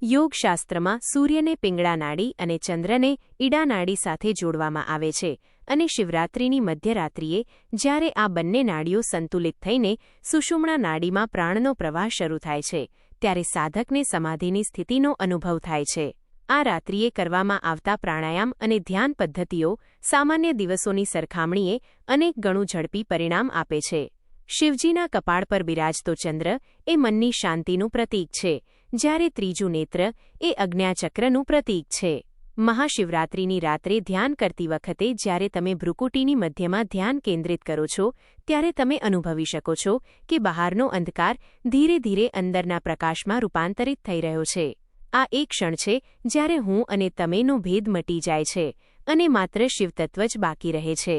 Speaker 1: યોગશાસ્ત્રમાં સૂર્યને પિંગળા નાડી અને ચંદ્રને ઈડા નાડી સાથે જોડવામાં આવે છે, અને શિવરાત્રિની મધ્યરાત્રિએ જ્યારે આ બંને નાડીઓ સંતુલિત થઈને સુષુમ્ણા નાડીમાં પ્રાણનો પ્રવાહ શરૂ થાય છે ત્યારે સાધકને સમાધિની સ્થિતિનો અનુભવ થાય છે. આ રાત્રિએ કરવામાં આવતા પ્રાણાયામ અને ધ્યાન પદ્ધતિઓ સામાન્ય દિવસોની સરખામણીએ અનેક ગણું ઝડપી પરિણામ આપે છે. શિવજીના કપાળ પર બિરાજતો ચંદ્ર એ મનની શાંતિનું પ્રતીક છે, જ્યારે ત્રીજું નેત્ર એ અજ્ઞાચક્રનું પ્રતીક છે. મહાશિવરાત્રિની રાત્રે ધ્યાન કરતી વખતે જ્યારે તમે ભ્રુકુટીની મધ્યમાં ધ્યાન કેન્દ્રિત કરો છો, ત્યારે તમે અનુભવી શકો છો કે બહારનો અંધકાર ધીરે ધીરે અંદરના પ્રકાશમાં રૂપાંતરિત થઈ રહ્યો છે. આ એક ક્ષણ છે જ્યારે હું અને તમેનો ભેદ મટી જાય છે અને માત્ર શિવતત્વ જ બાકી રહે છે.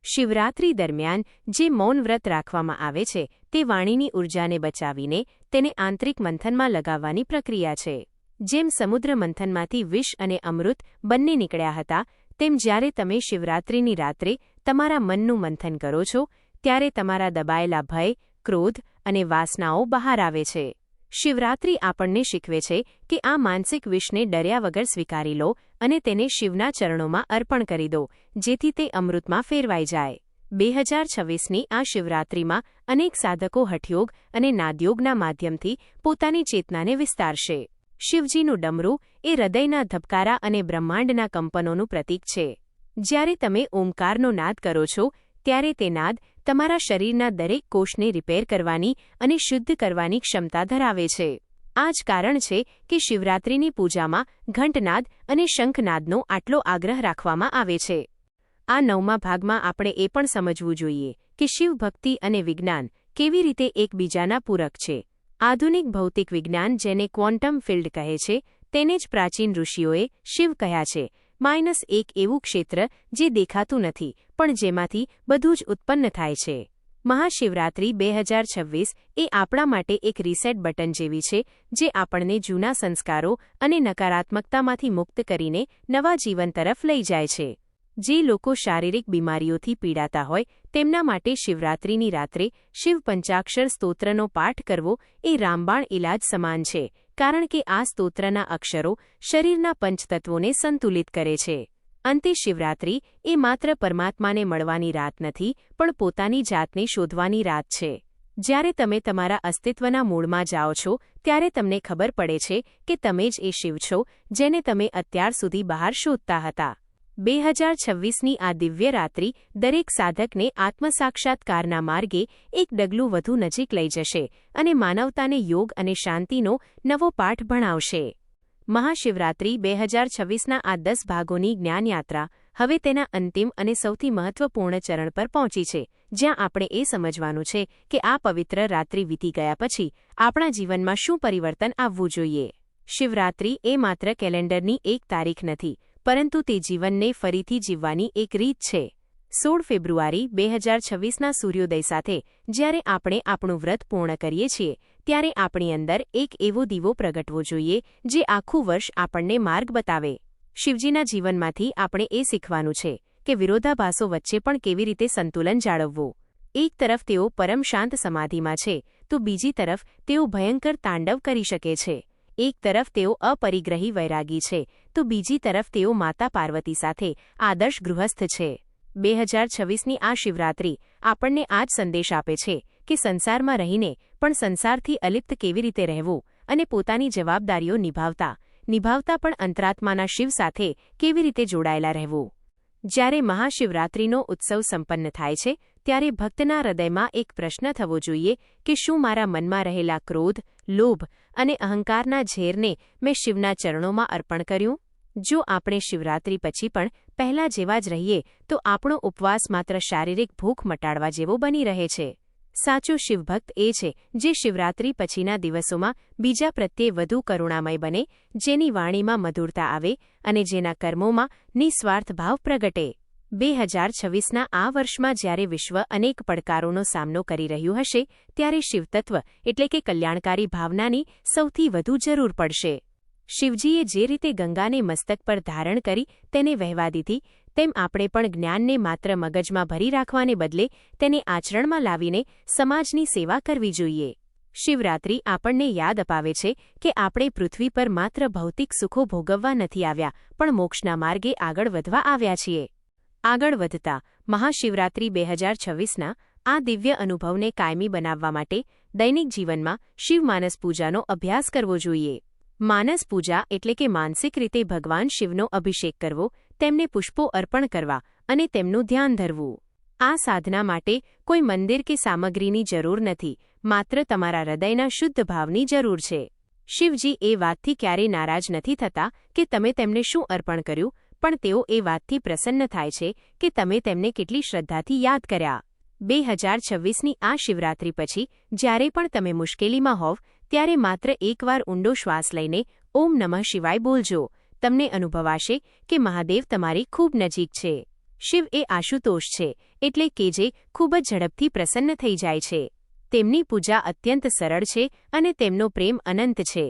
Speaker 1: શિવરાત્રિ દરમિયાન જે મૌન વ્રત રાખવામાં આવે છે તે વાણીની ઊર્જાને બચાવીને તેને આંતરિક મંથનમાં લગાવવાની પ્રક્રિયા છે. જેમ સમુદ્ર મંથનમાંથી વિષ અને અમૃત બંને નીકળ્યા હતા, તેમ જ્યારે તમે શિવરાત્રિની રાત્રે તમારા મનનું મંથન કરો છો ત્યારે તમારા દબાયેલા ભય, ક્રોધ અને વાસનાઓ બહાર આવે છે. શિવરાત્રિ આપણને શીખવે છે કે આ માનસિક વિષને ડર્યા વગર સ્વીકારી લો અને તેને શિવના ચરણોમાં અર્પણ કરી દો, જેથી તે અમૃતમાં ફેરવાઈ જાય. 2026ની આ શિવરાત્રિમાં અનેક સાધકો હઠયોગ અને નાદયોગના માધ્યમથી પોતાની ચેતનાને વિસ્તારશે. શિવજીનું ડમરું એ હૃદયના ધબકારા અને બ્રહ્માંડના કંપનોનું પ્રતીક છે. જ્યારે તમે ઓમકારનો નાદ કરો છો ત્યારે તે નાદ તમારા શરીરના દરેક કોષને રિપેર કરવાની અને શુદ્ધ કરવાની ક્ષમતા ધરાવે છે. આ જ કારણ છે કે શિવરાત્રિની પૂજામાં ઘંટનાદ અને શંખનાદનો આટલો આગ્રહ રાખવામાં આવે છે. આ 9મા ભાગમાં આપણે એ પણ સમજવું જોઈએ કે શિવભક્તિ અને વિજ્ઞાન કેવી રીતે એકબીજાના પૂરક છે. આધુનિક ભૌતિક વિજ્ઞાન, જેને ક્વોન્ટમ ફિલ્ડ કહે છે, તેને જ પ્રાચીન ઋષિઓએ શિવ કહ્યા છે. -એક એવું ક્ષેત્ર જે દેખાતું નથી પણ જેમાંથી બધું જ ઉત્પન્ન થાય છે. મહાશિવરાત્રિ 2026 એ આપણા માટે એક રીસેટ બટન જેવી છે, જે આપણને જૂના સંસ્કારો અને નકારાત્મકતામાંથી મુક્ત કરીને નવા જીવન તરફ લઈ જાય છે. જે લોકો શારીરિક બીમારીઓથી પીડાતા હોય તેમના માટે શિવરાત્રિની રાત્રે શિવ પંચાક્ષર સ્તોત્રનો પાઠ કરવો એ રામબાણ ઇલાજ સમાન છે, કારણ કે આ સ્તોત્રના અક્ષરો શરીરના પંચતત્વોને સંતુલિત કરે છે. અંતે શિવરાત્રિ એ માત્ર પરમાત્માને મળવાની રાત નથી, પણ પોતાની જાતને શોધવાની રાત છે. જ્યારે તમે તમારા અસ્તિત્વના મૂળમાં જાઓ છો ત્યારે તમને ખબર પડે છે કે તમે જ એ શિવ છો જેને તમે અત્યાર સુધી બહાર શોધતા હતા. 2026ની આ દિવ્ય રાત્રિ દરેક સાધકને આત્મસાક્ષાત્કારના માર્ગે એક ડગલું વધુ નજીક લઈ જશે અને માનવતાને યોગ અને શાંતિનો નવો પાઠ ભણાવશે. મહાશિવરાત્રિ 2026ના આ 10 ભાગોની જ્ઞાનયાત્રા હવે તેના અંતિમ અને સૌથી મહત્વપૂર્ણ ચરણ પર પહોંચી છે, જ્યાં આપણે એ સમજવાનું છે કે આ પવિત્ર રાત્રિ વીતી ગયા પછી આપણા જીવનમાં શું પરિવર્તન આવવું જોઈએ. શિવરાત્રિ એ માત્ર કેલેન્ડરની એક તારીખ નથી, પરંતુ તે જીવનને ફરીથી જીવવાની એક રીત છે. 16 ફેબ્રુઆરી 2026ના સૂર્યોદય સાથે જ્યારે આપણે આપણું વ્રત પૂર્ણ કરીએ છીએ ત્યારે આપણી અંદર એક એવો દીવો પ્રગટવો જોઈએ જે આખું વર્ષ આપણને માર્ગ બતાવે. શિવજીના જીવનમાંથી આપણે એ શીખવાનું છે કે વિરોધાભાસો વચ્ચે પણ કેવી રીતે સંતુલન જાળવવું. એક તરફ તેઓ પરમ શાંત સમાધિમાં છે, તો બીજી તરફ તેઓ ભયંકર તાંડવ કરી શકે છે. એક તરફ તેઓ અપરિગ્રહી વૈરાગી છે, તો બીજી તરફ તેઓ માતા પાર્વતી સાથે આદર્શ ગૃહસ્થ છે. 2026ની આ શિવરાત્રિ આપણને આ જ સંદેશ આપે છે કે સંસારમાં રહીને પણ સંસારથી અલિપ્ત કેવી રીતે રહેવું અને પોતાની જવાબદારીઓ નિભાવતા પણ અંતરાત્માના શિવ સાથે કેવી રીતે જોડાયેલા રહેવું. જ્યારે મહાશિવરાત્રિનો ઉત્સવ સંપન્ન થાય છે ત્યારે ભક્તના હૃદયમાં એક પ્રશ્ન થવો જોઈએ કે શું મારા મનમાં રહેલા ક્રોધ, લોભ અને અહંકારના ઝેરને મેં શિવના ચરણોમાં અર્પણ કર્યું? જો આપણે શિવરાત્રિ પછી પણ પહેલા જેવા જ રહીએ તો આપણો ઉપવાસ માત્ર શારીરિક ભૂખ મટાડવા જેવો બની રહે છે. સાચો શિવભક્ત એ છે જે શિવરાત્રિ પછીના દિવસોમાં બીજા પ્રત્યે વધુ કરુણામય બને, જેની વાણીમાં મધુરતા આવે અને જેના કર્મોમાં નિસ્વાર્થ ભાવ પ્રગટે. 2026ના આ વર્ષમાં જ્યારે વિશ્વ અનેક પડકારોનો સામનો કરી રહ્યું હશે ત્યારે શિવતત્વ એટલે કે કલ્યાણકારી ભાવનાની સૌથી વધુ જરૂર પડશે. શિવજીએ જે રીતે ગંગાને મસ્તક પર ધારણ કરી તેને વહેવા દીધી, તેમ આપણે પણ જ્ઞાનને માત્ર મગજમાં ભરી રાખવાને બદલે તેને આચરણમાં લાવીને સમાજની સેવા કરવી જોઈએ. શિવરાત્રિ આપણને યાદ અપાવે છે કે આપણે પૃથ્વી પર માત્ર ભૌતિક સુખો ભોગવવા નથી આવ્યા, પણ મોક્ષના માર્ગે આગળ વધવા આવ્યા છીએ. આગળ વધતા મહાશિવરાત્રિ 2026ના આ દિવ્ય અનુભવને કાયમી બનાવવા માટે દૈનિક જીવનમાં શિવ માનસ પૂજાનો અભ્યાસ કરવો જોઈએ. માનસ પૂજા એટલે કે માનસિક રીતે ભગવાન શિવનો અભિષેક કરવો, તેમને પુષ્પો અર્પણ કરવા અને તેમનું ધ્યાન ધરવું. આ સાધના માટે કોઈ મંદિર કે સામગ્રીની જરૂર નથી, માત્ર તમારા હૃદયના શુદ્ધ ભાવની જરૂર છે. શિવજી એ વાતથી ક્યારેય નારાજ નથી થતા કે તમે તેમને શું અર્પણ કર્યું, પણ તેઓ એ વાતથી પ્રસન્ન થાય છે કે તમે તેમને કેટલી શ્રદ્ધાથી યાદ કર્યા. 2026ની આ શિવરાત્રી પછી જ્યારે પણ તમે મુશ્કેલીમાં હોવ ત્યારે માત્ર એકવાર ઊંડો શ્વાસ લઈને ઓમ નમઃ શિવાય બોલજો. તમને અનુભવાશે કે મહાદેવ તમારી ખૂબ નજીક છે. શિવ એ આશુતોષ છે, એટલે કે જે ખૂબ જ ઝડપથી પ્રસન્ન થઈ જાય છે. તેમની પૂજા અત્યંત સરળ છે અને તેમનો પ્રેમ અનંત છે.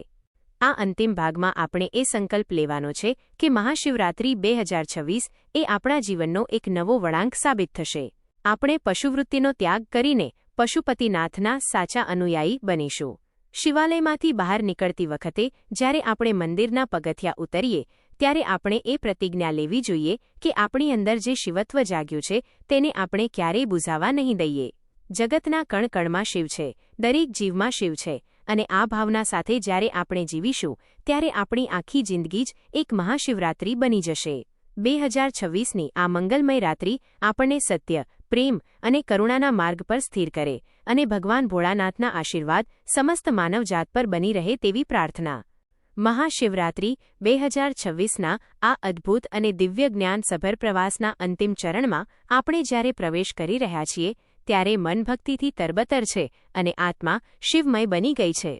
Speaker 1: આ અંતિમ ભાગમાં આપણે એ સંકલ્પ લેવાનો છે કે મહાશિવરાત્રી 2026 એ આપણા જીવનનો એક નવો વળાંક સાબિત થશે. આપણે પશુવૃત્તિનો ત્યાગ કરીને પશુપતિનાથના સાચા અનુયાયી બનીશું. શિવાલયમાંથી બહાર નીકળતી વખતે જ્યારે આપણે મંદિરના પગથિયાં ઉતરીએ ત્યારે આપણે એ પ્રતિજ્ઞા લેવી જોઈએ કે આપણી અંદર જે શિવત્વ જાગ્યું છે તેને આપણે ક્યારેય બુઝાવા નહીં દઈએ. જગતના કણકણમાં શિવ છે, દરેક જીવમાં શિવ છે, અને આ ભાવના સાથે જ્યારે આપણે જીવીશું ત્યારે આપણી આખી જિંદગી જ એક મહાશિવરાત્રી બની જશે. 2026ની આ મંગલમય રાત્રિ આપણને સત્ય, પ્રેમ અને કરુણાના માર્ગ પર સ્થિર કરે અને ભગવાન ભોળાનાથના આશીર્વાદ સમસ્ત માનવજાત પર બની રહે તેવી પ્રાર્થના. મહાશિવરાત્રી 2026ના આ અદ્ભુત અને દિવ્ય જ્ઞાનસભર પ્રવાસના અંતિમ ચરણમાં આપણે જ્યારે પ્રવેશ કરી રહ્યા છીએ ત્યારે મન ભક્તિથી તરબતર છે અને આત્મા શિવમય બની ગઈ છે.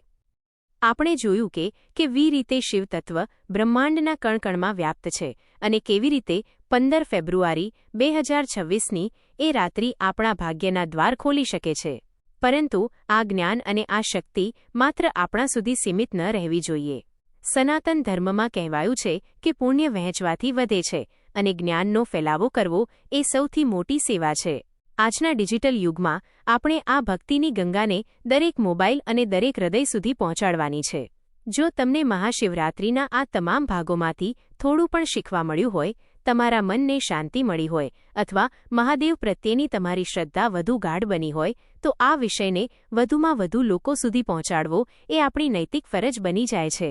Speaker 1: આપણે જોયું કે કેવી રીતે શિવતત્વ બ્રહ્માંડના કણકણમાં વ્યાપ્ત છે અને કેવી રીતે 15 ફેબ્રુઆરી 2026ની એ રાત્રિ આપણા ભાગ્યના દ્વાર ખોલી શકે છે. પરંતુ આ જ્ઞાન અને આ શક્તિ માત્ર આપણા સુધી સીમિત ન રહેવી જોઈએ. સનાતન ધર્મમાં કહેવાયું છે કે પુણ્ય વહેંચવાથી વધે છે અને જ્ઞાનનો ફેલાવો કરવો એ સૌથી મોટી સેવા છે. આજના ડિજિટલ યુગમાં આપણે આ ભક્તિની ગંગાને દરેક મોબાઈલ અને દરેક હૃદય સુધી પહોંચાડવાની છે. જો તમને મહાશિવરાત્રિના આ તમામ ભાગોમાંથી થોડું પણ શીખવા મળ્યું હોય, તમારા મનને શાંતિ મળી હોય અથવા મહાદેવ પ્રત્યેની તમારી શ્રદ્ધા વધુ ગાઢ બની હોય, તો આ વિષયને વધુમાં વધુ લોકો સુધી પહોંચાડવો એ આપણી નૈતિક ફરજ બની જાય છે.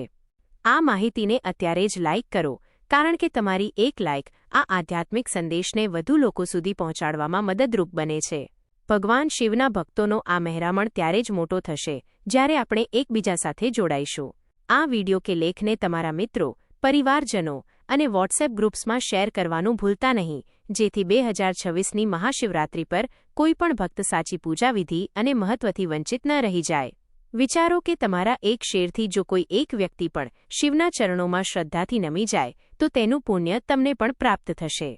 Speaker 1: આ માહિતીને અત્યારે જ લાઇક કરો, કારણ કે તમારી એક લાઇક આ આધ્યાત્મિક સંદેશને વધુ લોકો સુધી પહોંચાડવામાં મદદરૂપ બને છે. ભગવાન શિવના ભક્તોનો આ મહેરામણ ત્યારે જ મોટો થશે જ્યારે આપણે એકબીજા સાથે જોડાઈશું. આ વિડિયો કે લેખને તમારા મિત્રો, પરિવારજનો અને વોટ્સએપ ગ્રુપ્સમાં શેર કરવાનું ભૂલતા નહીં, જેથી 2026ની મહાશિવરાત્રી પર કોઈ પણ ભક્ત સાચી પૂજાવિધિ અને મહત્વથી વંચિત ન રહી જાય. વિચારો કે તમારા એક શેરથી જો કોઈ એક વ્યક્તિ પણ શિવના ચરણોમાં શ્રદ્ધાથી નમી જાય તો તેનું પુણ્ય તમને પણ પ્રાપ્ત થશે.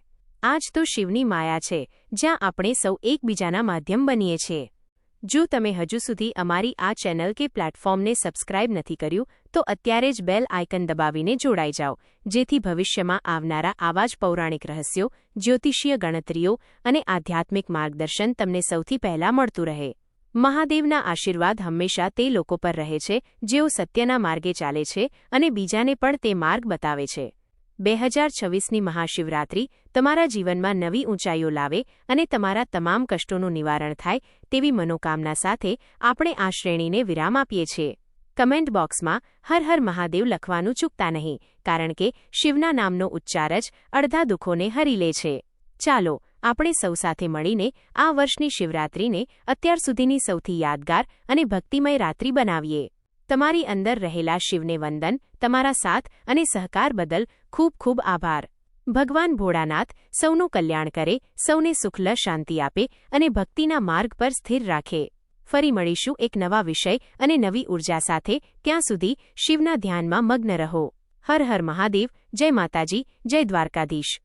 Speaker 1: આ જ તો શિવની માયા છે, જ્યાં આપણે સૌ એકબીજાના માધ્યમ બનીએ છીએ. જો તમે હજુ સુધી અમારી આ ચેનલ કે પ્લેટફોર્મને સબસ્ક્રાઇબ નથી કર્યું તો અત્યારે જ બેલ આઇકન દબાવીને જોડાઈ જાઓ, જેથી ભવિષ્યમાં આવનારા આવા જ પૌરાણિક રહસ્યો, જ્યોતિષીય ગણતરીઓ અને આધ્યાત્મિક માર્ગદર્શન તમને સૌથી પહેલા મળતું રહે. મહાદેવના આશીર્વાદ હંમેશા તે લોકો પર રહે છે જેઓ સત્યના માર્ગે ચાલે છે અને બીજાને પણ તે માર્ગ બતાવે છે. 2026ની મહાશિવરાત્રી તમારા જીવનમાં નવી ઊંચાઈઓ લાવે અને તમારા તમામ કષ્ટોનું નિવારણ થાય તેવી મનોકામના સાથે આપણે આ શ્રેણીને વિરામ આપીએ છીએ. કમેન્ટ બોક્સમાં હર હર મહાદેવ લખવાનું ચૂકતા નહીં, કારણ કે શિવના નામનો ઉચ્ચાર જ અડધા દુઃખોને હરી લે છે. ચાલો આપણે સૌ સાથે મળીને આ વર્ષની શિવરાત્રીને અત્યાર સુધીની સૌથી યાદગાર અને ભક્તિમય રાત્રિ બનાવીએ. તમારી અંદર રહેલા શિવને વંદન, તમારા સાથ અને સહકાર બદલ ખૂબ ખૂબ આભાર. ભગવાન ભોળાનાથ સૌનું કલ્યાણ કરે, સૌને સુખ શાંતિ આપે અને ભક્તિના માર્ગ પર સ્થિર રાખે. ફરી મળીશું એક નવા વિષય અને નવી ઉર્જા સાથે. ત્યાં સુધી શિવના ધ્યાનમાં મગ્ન રહો. હર હર મહાદેવ. જય માતાજી. જય દ્વારકાધીશ.